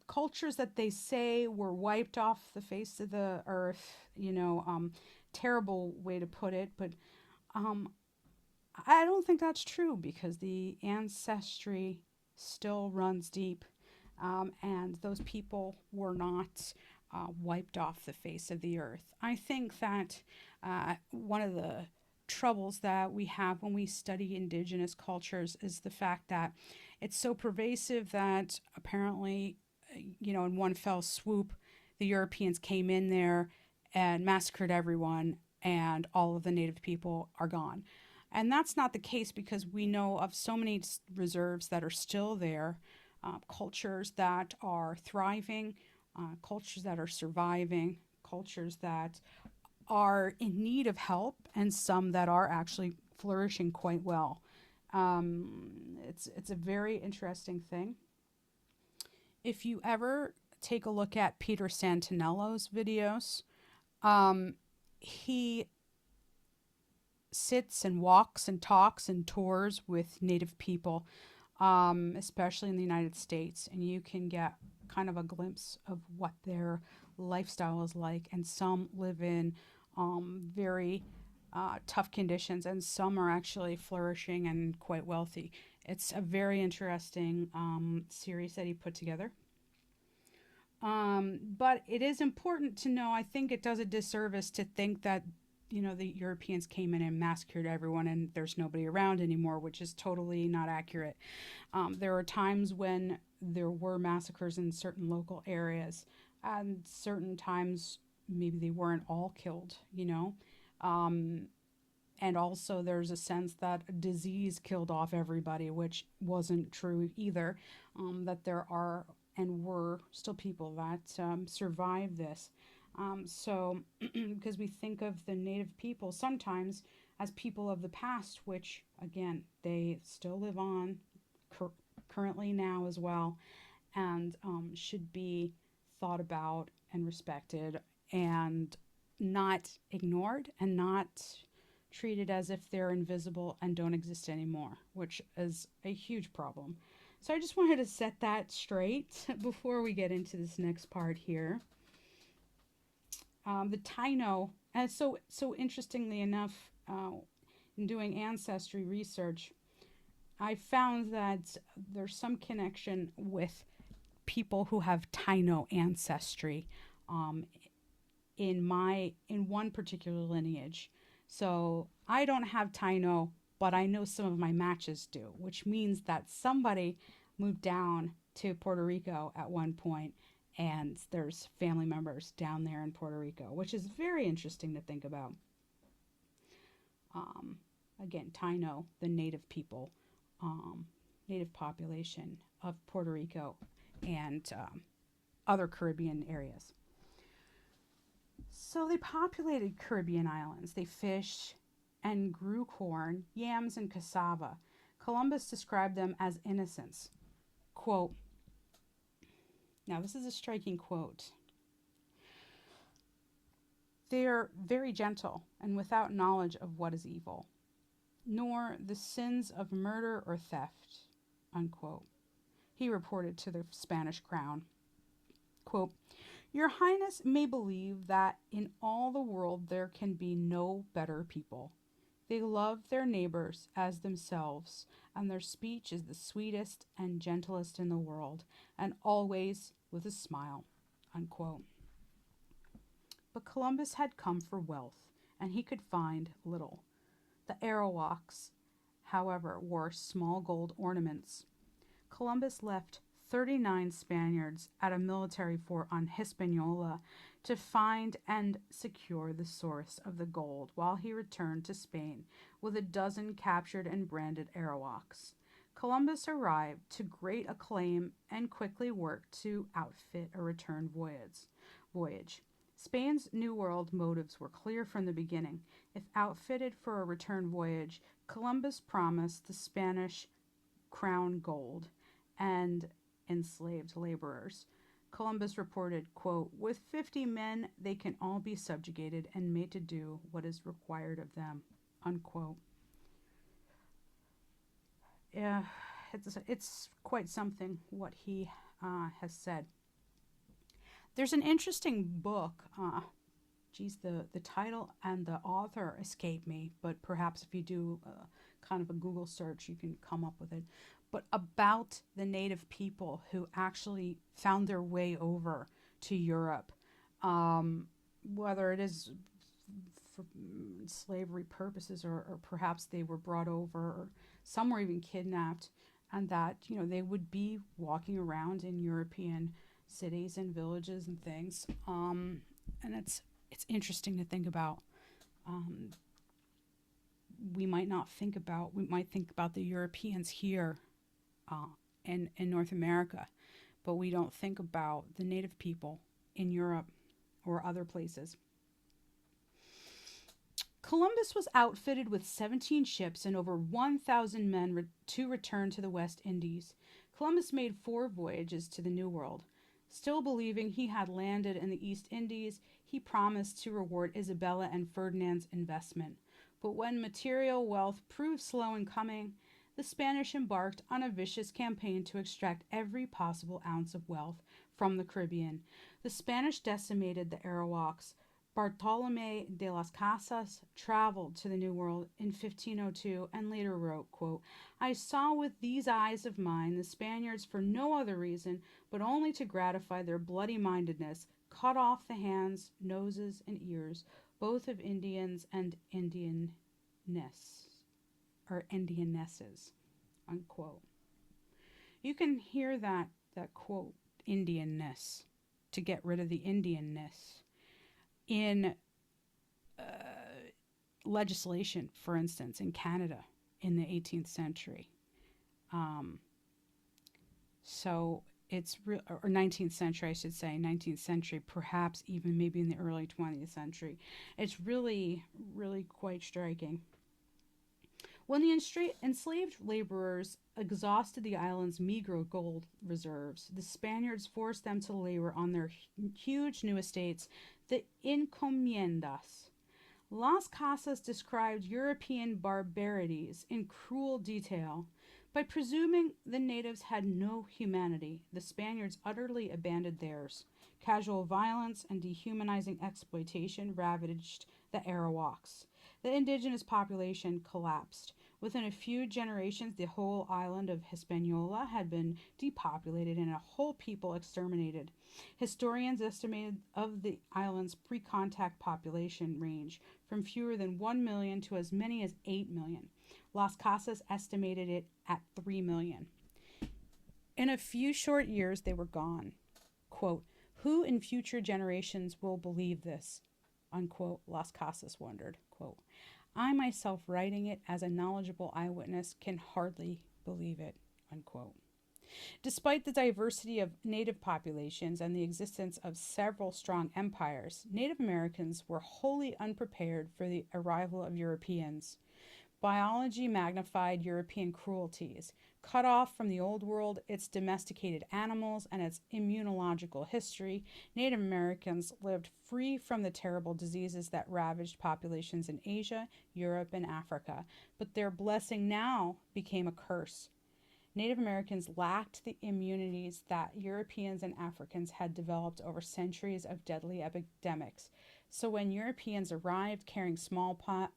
cultures that they say were wiped off the face of the earth, terrible way to put it, but I don't think that's true because the ancestry still runs deep, and those people were not wiped off the face of the earth. I think that one of the troubles that we have when we study indigenous cultures is the fact that it's so pervasive that apparently, in one fell swoop, the Europeans came in there and massacred everyone and all of the native people are gone. And that's not the case because we know of so many reserves that are still there, cultures that are thriving, cultures that are surviving, cultures that are in need of help, and some that are actually flourishing quite well. It's a very interesting thing. If you ever take a look at Peter Santinello's videos, he sits and walks and talks and tours with Native people, especially in the United States, and you can get kind of a glimpse of what their lifestyle is like, and some live in very tough conditions, and some are actually flourishing and quite wealthy. It's a very interesting series that he put together. But it is important to know, I think it does a disservice to think that the Europeans came in and massacred everyone and there's nobody around anymore, which is totally not accurate. There are times when there were massacres in certain local areas, and certain times maybe they weren't all killed. Um, and also there's a sense that a disease killed off everybody, which wasn't true either. That there are and were still people that survived this. So, because we think of the native people sometimes as people of the past, which again they still live on cur- currently now as well, and should be thought about and respected, and not ignored, and not treated as if they're invisible and don't exist anymore, which is a huge problem. So I just wanted to set that straight before we get into this next part here. The Taino, and so interestingly enough, in doing ancestry research, I found that there's some connection with people who have Taino ancestry um, in one particular lineage. So I don't have Taino, but I know some of my matches do, which means that somebody moved down to Puerto Rico at one point, and there's family members down there in Puerto Rico, which is very interesting to think about. Um, Again, Taino, the native people, native population of Puerto Rico and other Caribbean areas. So they populated Caribbean islands. They fished and grew corn, yams, and cassava. Columbus described them as innocents. Quote, now this is a striking quote. They are very gentle and without knowledge of what is evil, nor the sins of murder or theft, unquote. He reported to the Spanish crown. Quote, Your Highness may believe that in all the world there can be no better people. They love their neighbors as themselves, and their speech is the sweetest and gentlest in the world, and always with a smile, unquote. But Columbus had come for wealth, and he could find little. The Arawaks, however, wore small gold ornaments. Columbus left 39 Spaniards at a military fort on Hispaniola to find and secure the source of the gold, while he returned to Spain with a dozen captured and branded Arawaks. Columbus arrived to great acclaim and quickly worked to outfit a return voyage. Spain's New World motives were clear from the beginning. If outfitted for a return voyage, Columbus promised the Spanish crown gold and enslaved laborers. Columbus reported, quote, With 50 men, they can all be subjugated and made to do what is required of them, unquote. Yeah, it's quite something what he has said. There's an interesting book. The title and the author escape me, but perhaps if you do kind of a Google search, you can come up with it. But about the native people who actually found their way over to Europe, whether it is for slavery purposes or perhaps they were brought over, or some were even kidnapped, and that they would be walking around in European cities and villages and things, and it's interesting to think about. We might think about the Europeans here in North America, but we don't think about the native people in Europe or other places. Columbus was outfitted with 17 ships and over 1,000 men to return to the West Indies. Columbus made 4 voyages to the New World. Still believing he had landed in the East Indies, he promised to reward Isabella and Ferdinand's investment. But when material wealth proved slow in coming, the Spanish embarked on a vicious campaign to extract every possible ounce of wealth from the Caribbean. The Spanish decimated the Arawaks. Bartolomé de las Casas traveled to the New World in 1502 and later wrote, quote, I saw with these eyes of mine the Spaniards for no other reason but only to gratify their bloody mindedness cut off the hands, noses, and ears, both of Indians and Indianness, or Indianesses, unquote. You can hear that quote, Indianness, to get rid of the Indianness, in legislation, for instance, in Canada in the 18th century. So it's or 19th century, I should say, 19th century, perhaps even maybe in the early 20th century. It's really, really quite striking. When the enslaved laborers exhausted the island's meager gold reserves, the Spaniards forced them to labor on their huge new estates, the encomiendas. Las Casas described European barbarities in cruel detail. By presuming the natives had no humanity, the Spaniards utterly abandoned theirs. Casual violence and dehumanizing exploitation ravaged the Arawaks. The indigenous population collapsed. Within a few generations, the whole island of Hispaniola had been depopulated and a whole people exterminated. Historians estimated of the island's pre-contact population range from fewer than 1 million to as many as 8 million. Las Casas estimated it at 3 million. In a few short years, they were gone. Quote, "Who in future generations will believe this?" Unquote, Las Casas wondered. Quote, "I myself, writing it as a knowledgeable eyewitness, can hardly believe it." Unquote. Despite the diversity of native populations and the existence of several strong empires, Native Americans were wholly unprepared for the arrival of Europeans. Biology magnified European cruelties. Cut off from the Old World, its domesticated animals, and its immunological history, Native Americans lived free from the terrible diseases that ravaged populations in Asia, Europe, and Africa. But their blessing now became a curse. Native Americans lacked the immunities that Europeans and Africans had developed over centuries of deadly epidemics. So when Europeans arrived carrying smallpox,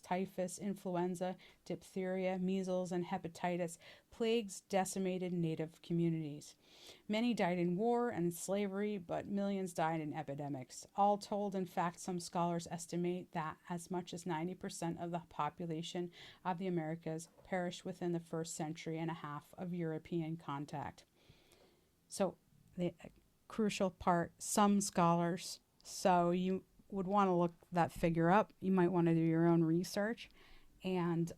typhus, influenza, diphtheria, measles, and hepatitis, plagues decimated native communities. Many died in war and slavery, but millions died in epidemics. All told, in fact, some scholars estimate that as much as 90% of the population of the Americas perished within the first century and a half of European contact. So the crucial part, some scholars. So you would want to look that figure up. You might want to do your own research and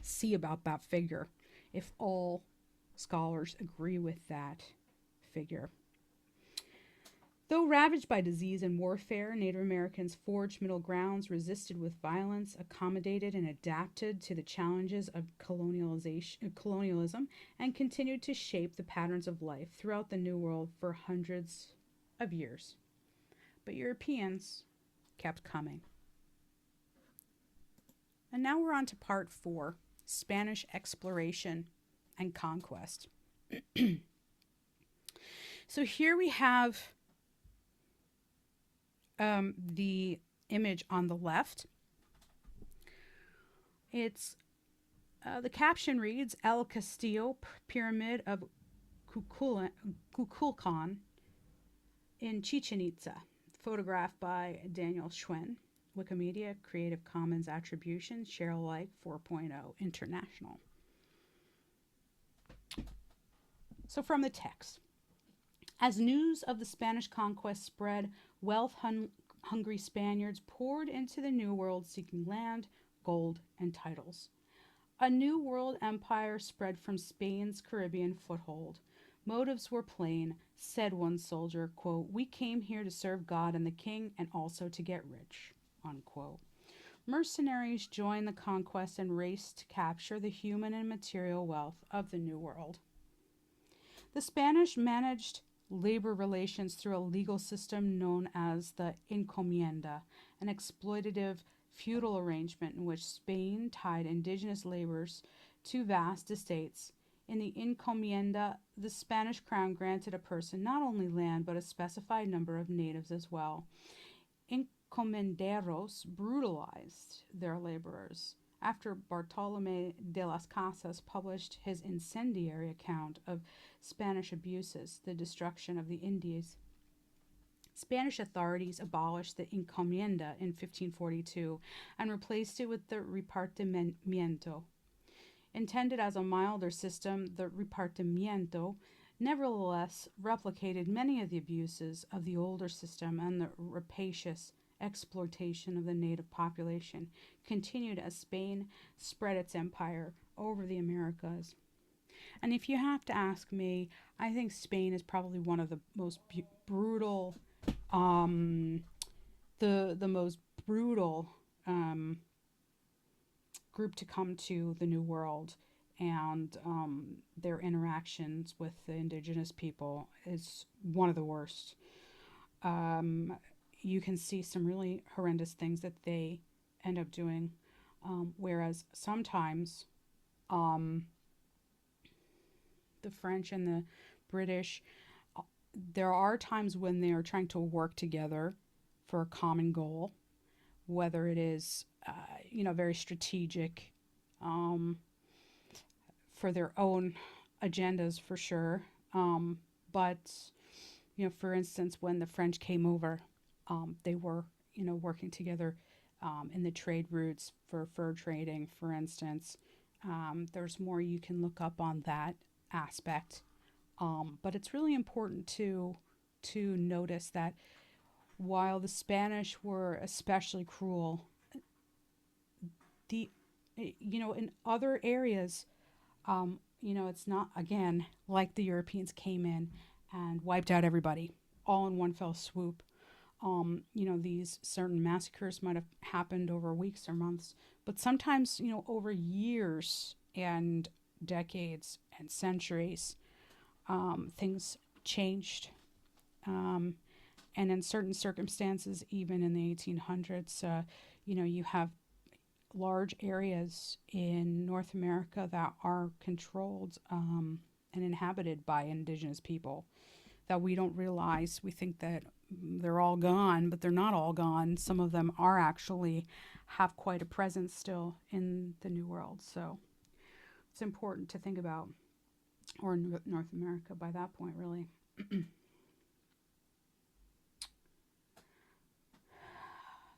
see about that figure if all scholars agree with that figure. Though ravaged by disease and warfare, Native Americans forged middle grounds, resisted with violence, accommodated and adapted to the challenges of colonialism, and continued to shape the patterns of life throughout the New World for hundreds of years. But Europeans kept coming. And now we're on to part 4, Spanish exploration and conquest. So here we have the image on the left. It's the caption reads, El Castillo Pyramid of Kukulkan in Chichen Itza. Photographed by Daniel Schwen. Wikimedia, Creative Commons Attribution, Share Alike 4.0 International. So from the text. As news of the Spanish conquest spread, wealth-hungry Spaniards poured into the New World seeking land, gold, and titles. A new world empire spread from Spain's Caribbean foothold. Motives were plain, said one soldier, quote, "We came here to serve God and the king and also to get rich," unquote. Mercenaries joined the conquest and raced to capture the human and material wealth of the New World. The Spanish managed labor relations through a legal system known as the encomienda, an exploitative feudal arrangement in which Spain tied indigenous laborers to vast estates. In the encomienda, the Spanish crown granted a person not only land, but a specified number of natives as well. Encomenderos brutalized their laborers. After Bartolomé de las Casas published his incendiary account of Spanish abuses, the destruction of the Indies, Spanish authorities abolished the encomienda in 1542 and replaced it with the repartimiento. Intended as a milder system, the repartimiento nevertheless replicated many of the abuses of the older system, and the rapacious exploitation of the native population continued as Spain spread its empire over the Americas. And if you have to ask me, I think Spain is probably one of the most brutal, um, the most brutal group to come to the New World, and their interactions with the indigenous people is one of the worst. Um, you can see some really horrendous things that they end up doing, whereas sometimes um, the French and the British, there are times when they are trying to work together for a common goal, whether it is, very strategic, um, for their own agendas for sure. But, for instance, when the French came over, they were, working together in the trade routes for fur trading, for instance. There's more you can look up on that aspect. But it's really important to notice that while the Spanish were especially cruel, the in other areas, it's not again like the Europeans came in and wiped out everybody all in one fell swoop. These certain massacres might have happened over weeks or months, but sometimes, over years and decades and centuries, things changed. Um, and in certain circumstances, even in the 1800s, you have large areas in North America that are controlled and inhabited by indigenous people that we don't realize. We think that they're all gone, but they're not all gone. Some of them are actually have quite a presence still in the New World. So it's important to think about, or North America by that point, really.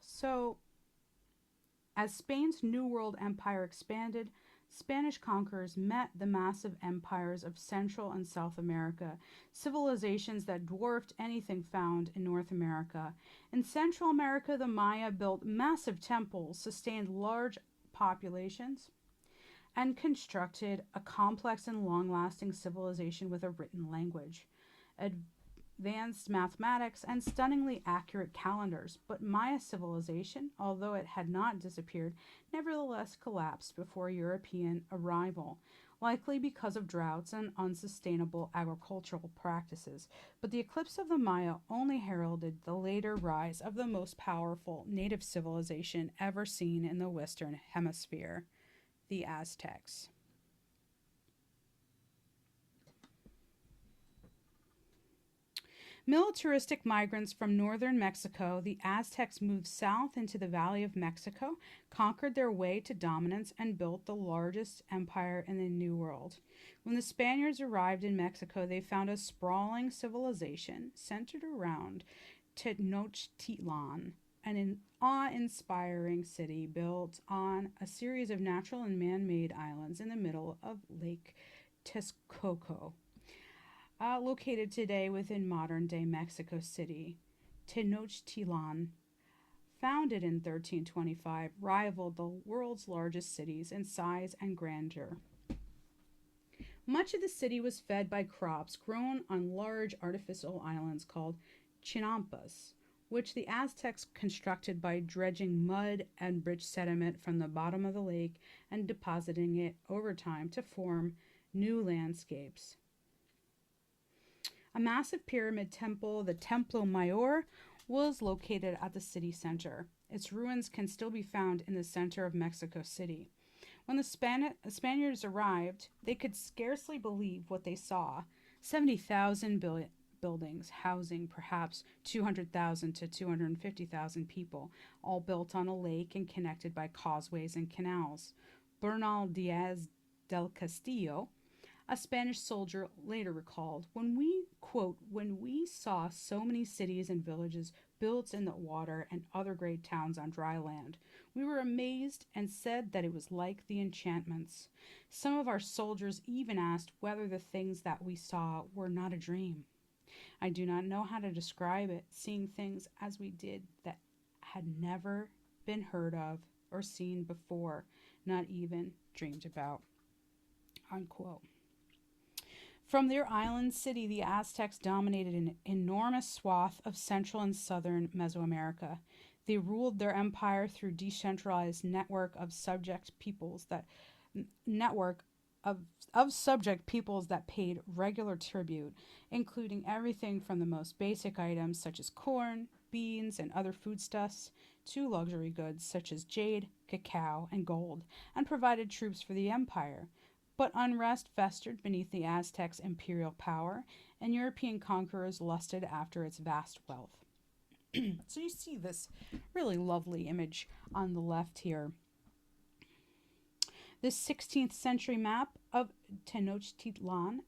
So, as Spain's New World empire expanded, Spanish conquerors met the massive empires of Central and South America, civilizations that dwarfed anything found in North America. In Central America, the Maya built massive temples, sustained large populations, and constructed a complex and long-lasting civilization with a written language, advanced mathematics, and stunningly accurate calendars. But Maya civilization, although it had not disappeared, nevertheless collapsed before European arrival, likely because of droughts and unsustainable agricultural practices. But the eclipse of the Maya only heralded the later rise of the most powerful native civilization ever seen in the Western Hemisphere, the Aztecs. Militaristic migrants from northern Mexico, the Aztecs moved south into the Valley of Mexico, conquered their way to dominance, and built the largest empire in the New World. When the Spaniards arrived in Mexico, they found a sprawling civilization centered around Tenochtitlan, an awe-inspiring city built on a series of natural and man-made islands in the middle of Lake Texcoco. Located today within modern-day Mexico City, Tenochtitlan, founded in 1325, rivaled the world's largest cities in size and grandeur. Much of the city was fed by crops grown on large artificial islands called chinampas, which the Aztecs constructed by dredging mud and rich sediment from the bottom of the lake and depositing it over time to form new landscapes. A massive pyramid temple, the Templo Mayor, was located at the city center. Its ruins can still be found in the center of Mexico City. When the Spaniards arrived, they could scarcely believe what they saw. 70,000 buildings housing perhaps 200,000 to 250,000 people, all built on a lake and connected by causeways and canals. Bernal Diaz del Castillo, A Spanish soldier later recalled, when we, quote, when we saw so many cities and villages built in the water and other great towns on dry land, we were amazed and said that it was like the enchantments. Some of our soldiers even asked whether the things that we saw were not a dream. I do not know how to describe it, seeing things as we did that had never been heard of or seen before, not even dreamed about, unquote. From their island city, the Aztecs dominated an enormous swath of central and southern Mesoamerica. They ruled their empire through decentralized network of subject peoples that paid regular tribute, including everything from the most basic items such as corn, beans, and other foodstuffs, to luxury goods such as jade, cacao, and gold, and provided troops for the empire. But unrest festered beneath the Aztecs' imperial power, and European conquerors lusted after its vast wealth. So you see this really lovely image on the left here. This 16th century map of Tenochtitlan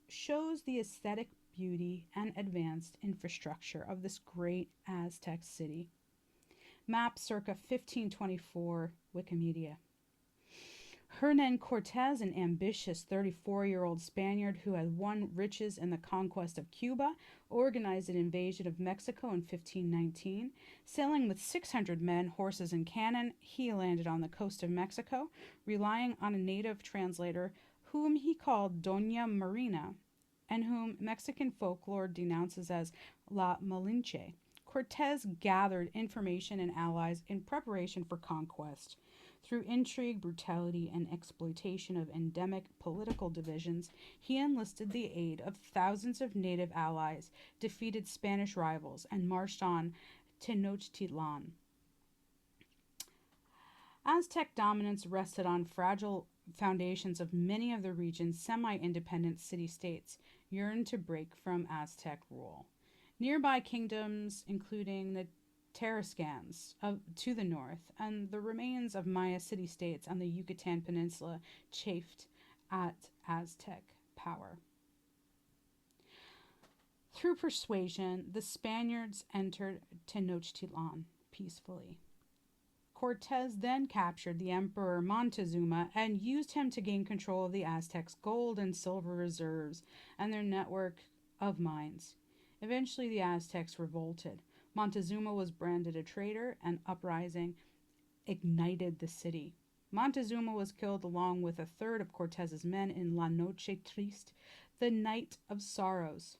shows the aesthetic beauty and advanced infrastructure of this great Aztec city. Map circa 1524, Wikimedia. Hernan Cortez, an ambitious 34-year-old Spaniard who had won riches in the conquest of Cuba, organized an invasion of Mexico in 1519. Sailing with 600 men, horses, and cannon, he landed on the coast of Mexico, relying on a native translator whom he called Doña Marina, and whom Mexican folklore denounces as La Malinche. Cortez gathered information and allies in preparation for conquest. Through intrigue, brutality, and exploitation of endemic political divisions, he enlisted the aid of thousands of native allies, defeated Spanish rivals, and marched on Tenochtitlan. Aztec dominance rested on fragile foundations of many of the region's semi-independent city-states yearned to break from Aztec rule. Nearby kingdoms, including the Tarascans to the north, and the remains of Maya city-states on the Yucatan Peninsula, chafed at Aztec power. Through persuasion, the Spaniards entered Tenochtitlan peacefully. Cortez then captured the Emperor Montezuma and used him to gain control of the Aztecs' gold and silver reserves and their network of mines. Eventually, the Aztecs revolted. Montezuma was branded a traitor, and uprising ignited the city. Montezuma was killed along with a third of Cortez's men in La Noche Triste, the Night of Sorrows.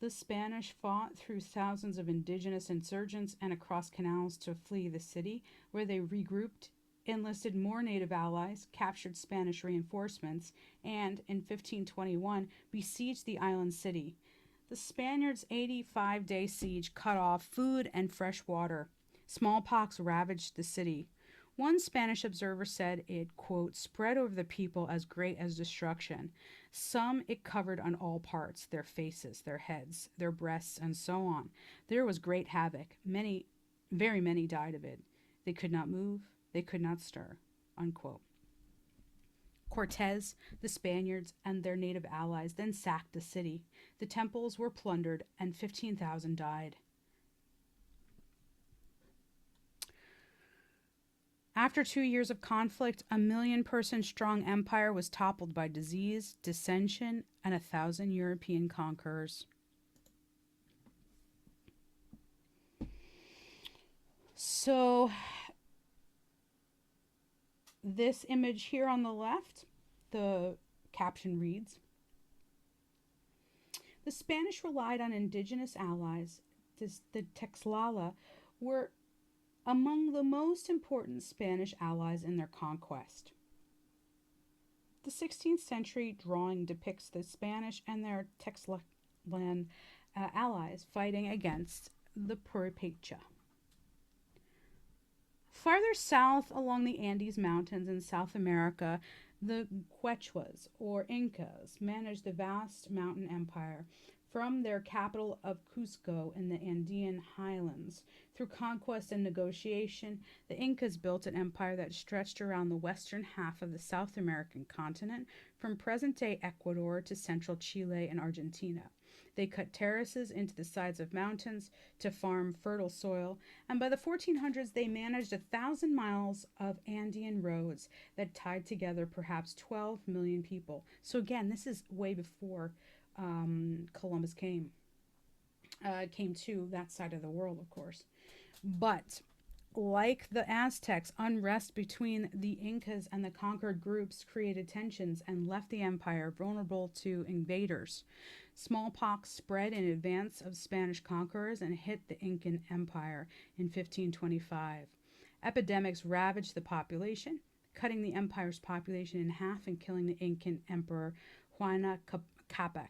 The Spanish fought through thousands of indigenous insurgents and across canals to flee the city, where they regrouped, enlisted more native allies, captured Spanish reinforcements, and, in 1521, besieged the island city. The Spaniards' 85-day siege cut off food and fresh water. Smallpox ravaged the city. One Spanish observer said it, quote, spread over the people as great as destruction. Some it covered on all parts, their faces, their heads, their breasts, and so on. There was great havoc. Very many died of it. They could not move. They could not stir, unquote. Cortez, the Spaniards, and their native allies then sacked the city. The temples were plundered, and 15,000 died. After 2 years of conflict, a 1,000,000-person strong empire was toppled by disease, dissension, and 1,000 European conquerors. So, this image here on the left, the caption reads, the Spanish relied on indigenous allies. The Texlala were among the most important Spanish allies in their conquest. The 16th century drawing depicts the Spanish and their Texlan allies fighting against the Purepecha. Farther south along the Andes Mountains in South America, The Quechuas, or Incas, managed the vast mountain empire from their capital of Cusco in the Andean highlands. Through conquest and negotiation, the Incas built an empire that stretched around the western half of the South American continent, from present day Ecuador to central Chile and Argentina. They cut terraces into the sides of mountains to farm fertile soil, and by the 1400s they managed 1,000 miles of Andean roads that tied together perhaps 12 million people. So again, this is way before Columbus came to that side of the world, of course. But like the Aztecs, unrest between the Incas and the conquered groups created tensions and left the empire vulnerable to invaders. Smallpox spread in advance of Spanish conquerors and hit the Incan Empire in 1525. Epidemics ravaged the population, cutting the empire's population in half and killing the Incan emperor Huayna Capac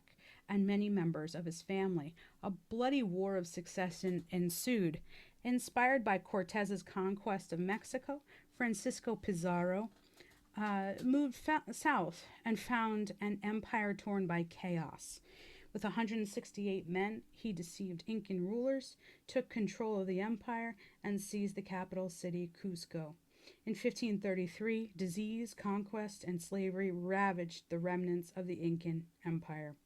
and many members of his family. A bloody war of succession ensued. Inspired by Cortez's conquest of Mexico, Francisco Pizarro moved south and found an empire torn by chaos. With 168 men, he deceived Incan rulers, took control of the empire, and seized the capital city, Cusco. In 1533, disease, conquest, and slavery ravaged the remnants of the Incan Empire.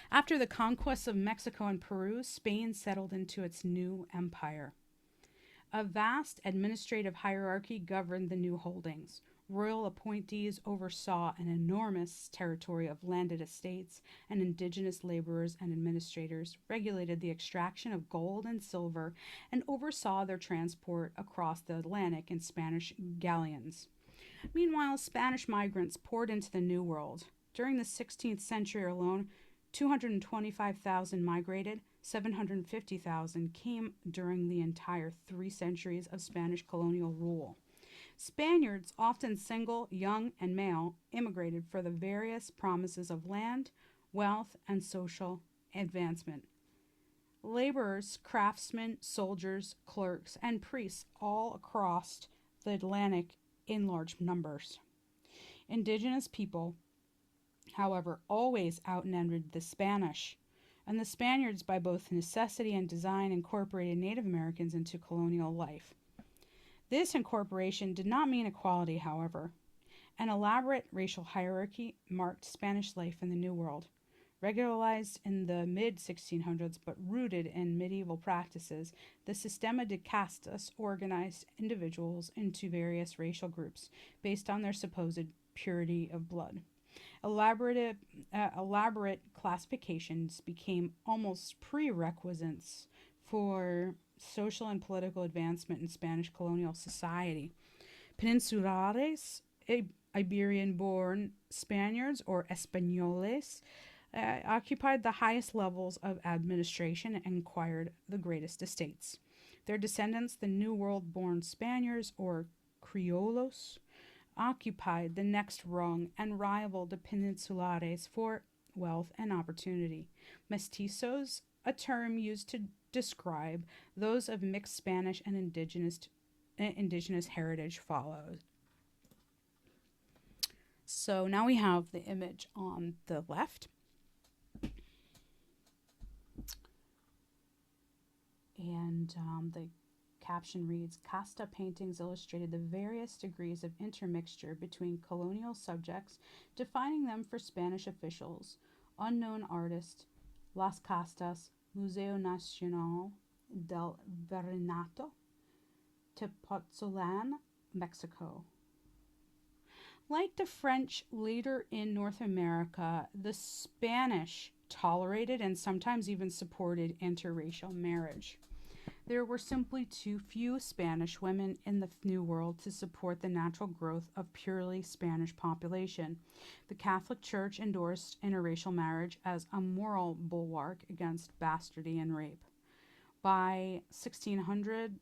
After the conquests of Mexico and Peru, Spain settled into its new empire. A vast administrative hierarchy governed the new holdings. Royal appointees oversaw an enormous territory of landed estates, and indigenous laborers and administrators regulated the extraction of gold and silver and oversaw their transport across the Atlantic in Spanish galleons. Meanwhile, Spanish migrants poured into the New World. During the 16th century alone, 225,000 migrated, 750,000 came during the entire 3 centuries of Spanish colonial rule. Spaniards, often single, young, and male, immigrated for the various promises of land, wealth, and social advancement. Laborers, craftsmen, soldiers, clerks, and priests all across the Atlantic in large numbers. Indigenous people, however, always outnumbered the Spanish, and the Spaniards, by both necessity and design, incorporated Native Americans into colonial life. This incorporation did not mean equality, however. An elaborate racial hierarchy marked Spanish life in the New World. Regularized in the mid-1600s but rooted in medieval practices, the Sistema de Castas organized individuals into various racial groups based on their supposed purity of blood. Elaborate classifications became almost prerequisites for social and political advancement in Spanish colonial society. Peninsulares, Iberian-born Spaniards, or Españoles, occupied the highest levels of administration and acquired the greatest estates. Their descendants, the New World-born Spaniards, or Criollos, occupied the next rung and rivaled the Peninsulares for wealth and opportunity. Mestizos, a term used to describe those of mixed Spanish and indigenous heritage, followed. So now we have the image on the left. And the caption reads, Casta paintings illustrated the various degrees of intermixture between colonial subjects, defining them for Spanish officials. Unknown artist, Las Castas, Museo Nacional del Virreinato, Tepoztlán, Mexico. Like the French later in North America, the Spanish tolerated and sometimes even supported interracial marriage. There were simply too few Spanish women in the New World to support the natural growth of purely Spanish population. The Catholic Church endorsed interracial marriage as a moral bulwark against bastardy and rape. By 1600,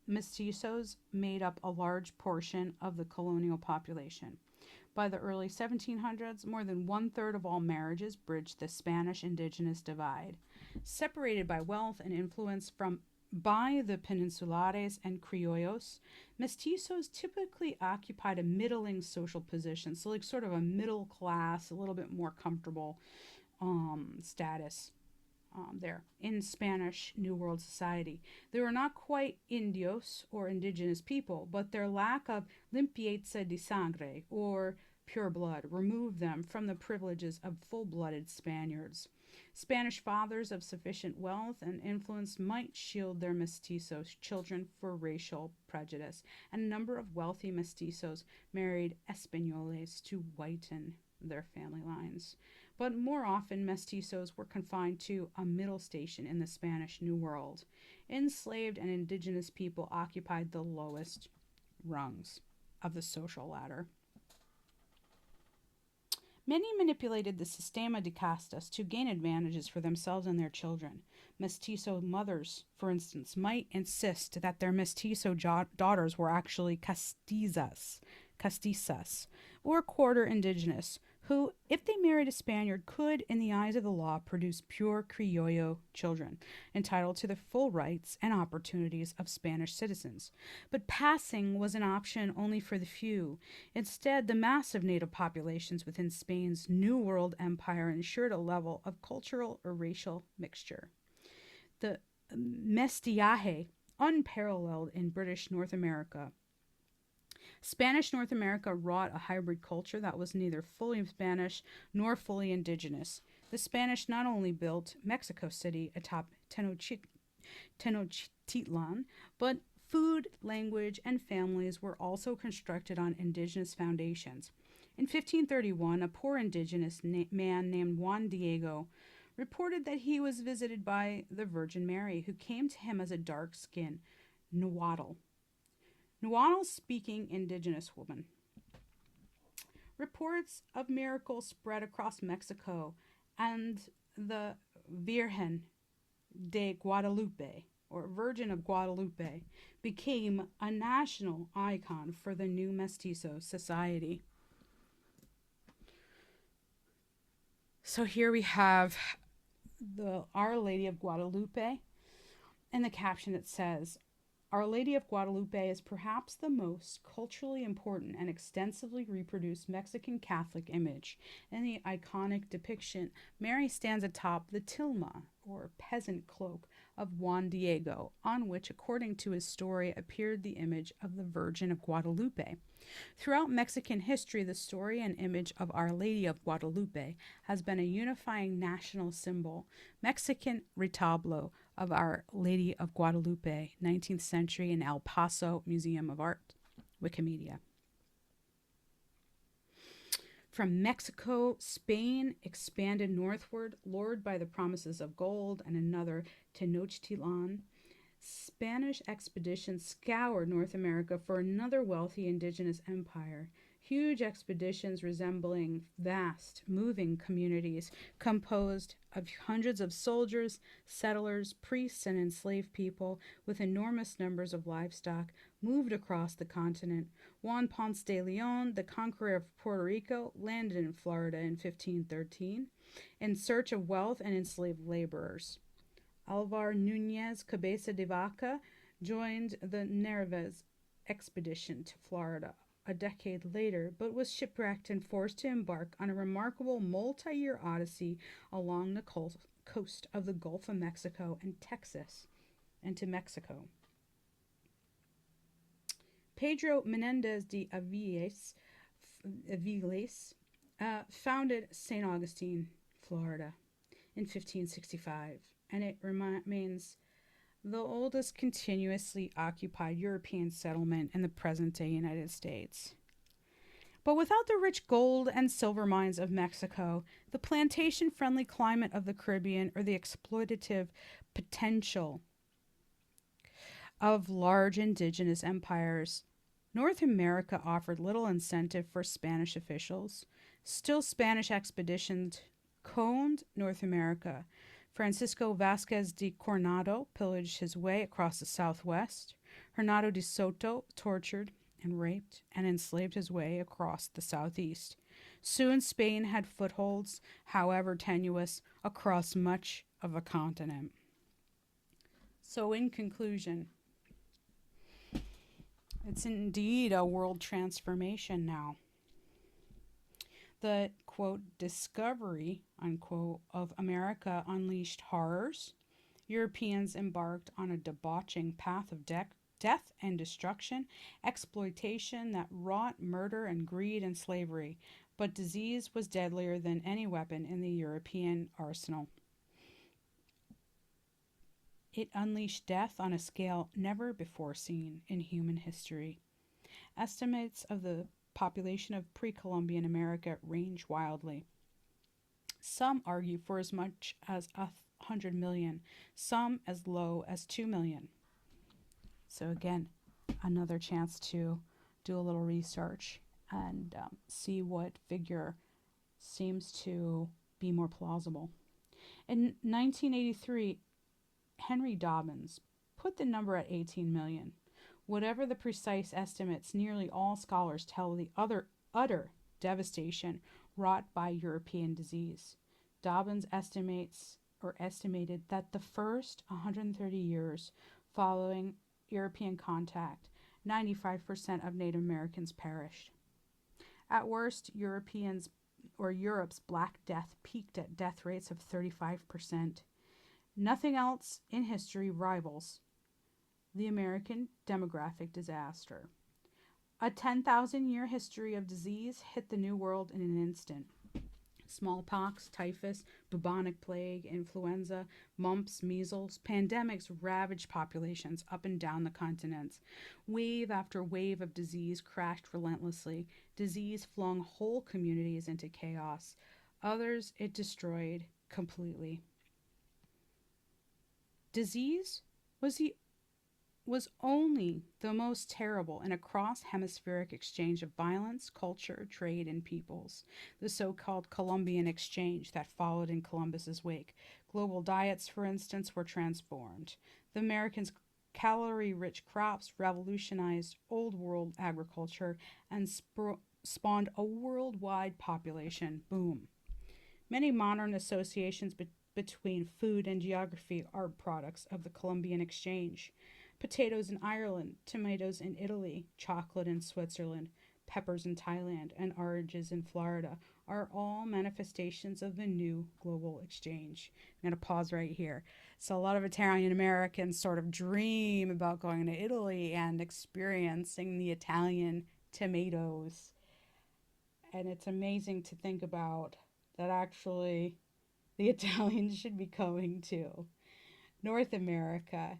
mestizos made up a large portion of the colonial population. By the early 1700s, more than 1/3 of all marriages bridged the Spanish indigenous divide. Separated by wealth and influence from by the Peninsulares and Criollos, mestizos typically occupied a middling social position, so like sort of a middle class, a little bit more comfortable status there in Spanish New World society. They were not quite indios or indigenous people, but their lack of limpieza de sangre or pure blood removed them from the privileges of full-blooded Spaniards. Spanish fathers of sufficient wealth and influence might shield their mestizo children for racial prejudice, and a number of wealthy mestizos married Españoles to whiten their family lines. But more often, mestizos were confined to a middle station in the Spanish New World. Enslaved and indigenous people occupied the lowest rungs of the social ladder. Many manipulated the sistema de castas to gain advantages for themselves and their children. Mestizo mothers, for instance, might insist that their mestizo daughters were actually castizas, or quarter indigenous, who, if they married a Spaniard, could, in the eyes of the law, produce pure Criollo children, entitled to the full rights and opportunities of Spanish citizens. But passing was an option only for the few. Instead, the massive native populations within Spain's New World empire ensured a level of cultural or racial mixture. The mestiaje, unparalleled in British North America, Spanish North America wrought a hybrid culture that was neither fully Spanish nor fully indigenous. The Spanish not only built Mexico City atop Tenochtitlan, but food, language, and families were also constructed on indigenous foundations. In 1531, a poor indigenous man named Juan Diego reported that he was visited by the Virgin Mary, who came to him as a dark-skinned Nahuatl-speaking indigenous woman. Reports of miracles spread across Mexico, and the Virgen de Guadalupe, or Virgin of Guadalupe, became a national icon for the new Mestizo society. So here we have the Our Lady of Guadalupe, and the caption that says, Our Lady of Guadalupe is perhaps the most culturally important and extensively reproduced Mexican Catholic image. In the iconic depiction, Mary stands atop the tilma, or peasant cloak, of Juan Diego, on which, according to his story, appeared the image of the Virgin of Guadalupe. Throughout Mexican history, the story and image of Our Lady of Guadalupe has been a unifying national symbol. Mexican retablo of Our Lady of Guadalupe, 19th century in El Paso Museum of Art, Wikimedia. From Mexico, Spain expanded northward, lured by the promises of gold and another Tenochtitlan. Spanish expeditions scoured North America for another wealthy indigenous empire. Huge expeditions resembling vast, moving communities composed of hundreds of soldiers, settlers, priests, and enslaved people with enormous numbers of livestock moved across the continent. Juan Ponce de Leon, the conqueror of Puerto Rico, landed in Florida in 1513 in search of wealth and enslaved laborers. Alvar Núñez Cabeza de Vaca joined the Narvaez expedition to Florida a decade later, but was shipwrecked and forced to embark on a remarkable multi-year odyssey along the coast of the Gulf of Mexico and Texas and to Mexico. Pedro Menendez de Aviles founded St. Augustine, Florida, in 1565, and it remains the oldest continuously occupied European settlement in the present-day United States. But without the rich gold and silver mines of Mexico, the plantation-friendly climate of the Caribbean, or the exploitative potential of large indigenous empires, North America offered little incentive for Spanish officials. Still, Spanish expeditions combed North America. Francisco Vázquez de Coronado pillaged his way across the southwest. Hernando de Soto tortured and raped and enslaved his way across the southeast. Soon Spain had footholds, however tenuous, across much of a continent. So, in conclusion, it's indeed a world transformation now. The, quote, discovery, unquote, of America unleashed horrors. Europeans embarked on a debauching path of death and destruction, exploitation that wrought murder and greed and slavery. But disease was deadlier than any weapon in the European arsenal. It unleashed death on a scale never before seen in human history. Estimates of the population of pre-Columbian America range wildly. Some argue for as much as 100 million, some as low as 2 million. So again, another chance to do a little research and see what figure seems to be more plausible. In 1983, Henry Dobbins put the number at 18 million. Whatever the precise estimates, nearly all scholars tell the utter devastation wrought by European disease. Dobbins estimated that the first 130 years following European contact, 95% of Native Americans perished. At worst, Europe's Black Death peaked at death rates of 35%. Nothing else in history rivals the American demographic disaster. A 10,000-year history of disease hit the New World in an instant. Smallpox, typhus, bubonic plague, influenza, mumps, measles, pandemics ravaged populations up and down the continents. Wave after wave of disease crashed relentlessly. Disease flung whole communities into chaos. Others it destroyed completely. Disease was only the most terrible in a cross-hemispheric exchange of violence, culture, trade, and peoples. The so-called Columbian Exchange that followed in Columbus's wake. Global diets, for instance, were transformed. The Americans' calorie-rich crops revolutionized Old World agriculture and spawned a worldwide population boom. Many modern associations between food and geography are products of the Columbian Exchange. Potatoes in Ireland, tomatoes in Italy, chocolate in Switzerland, peppers in Thailand, and oranges in Florida are all manifestations of the new global exchange. I'm going to pause right here. So a lot of Italian Americans sort of dream about going to Italy and experiencing the Italian tomatoes. And it's amazing to think about that actually the Italians should be going to North America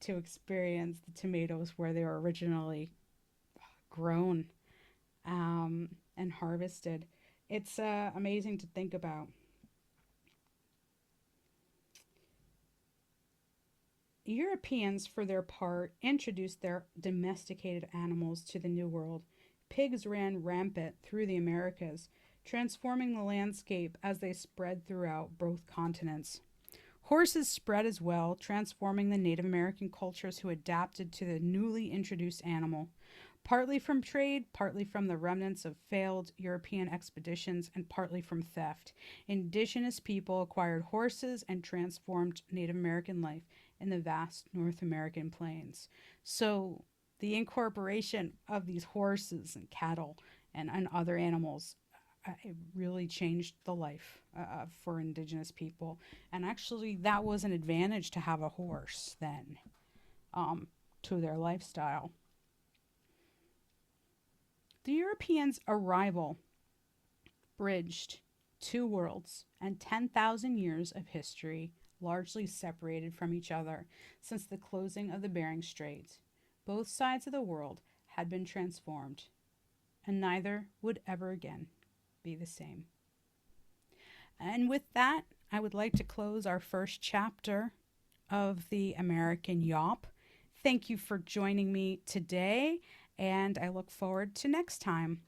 to experience the tomatoes where they were originally grown and harvested. It's amazing to think about. Europeans, for their part, introduced their domesticated animals to the New World. Pigs ran rampant through the Americas, transforming the landscape as they spread throughout both continents. Horses spread as well, transforming the Native American cultures who adapted to the newly introduced animal, partly from trade, partly from the remnants of failed European expeditions, and partly from theft. Indigenous people acquired horses and transformed Native American life in the vast North American plains. So the incorporation of these horses and cattle and other animals it really changed the life for Indigenous people. And actually, that was an advantage to have a horse then to their lifestyle. The Europeans' arrival bridged two worlds and 10,000 years of history largely separated from each other since the closing of the Bering Strait. Both sides of the world had been transformed, and neither would ever again be the same. And with that, I would like to close our first chapter of the American Yawp. Thank you for joining me today, and I look forward to next time.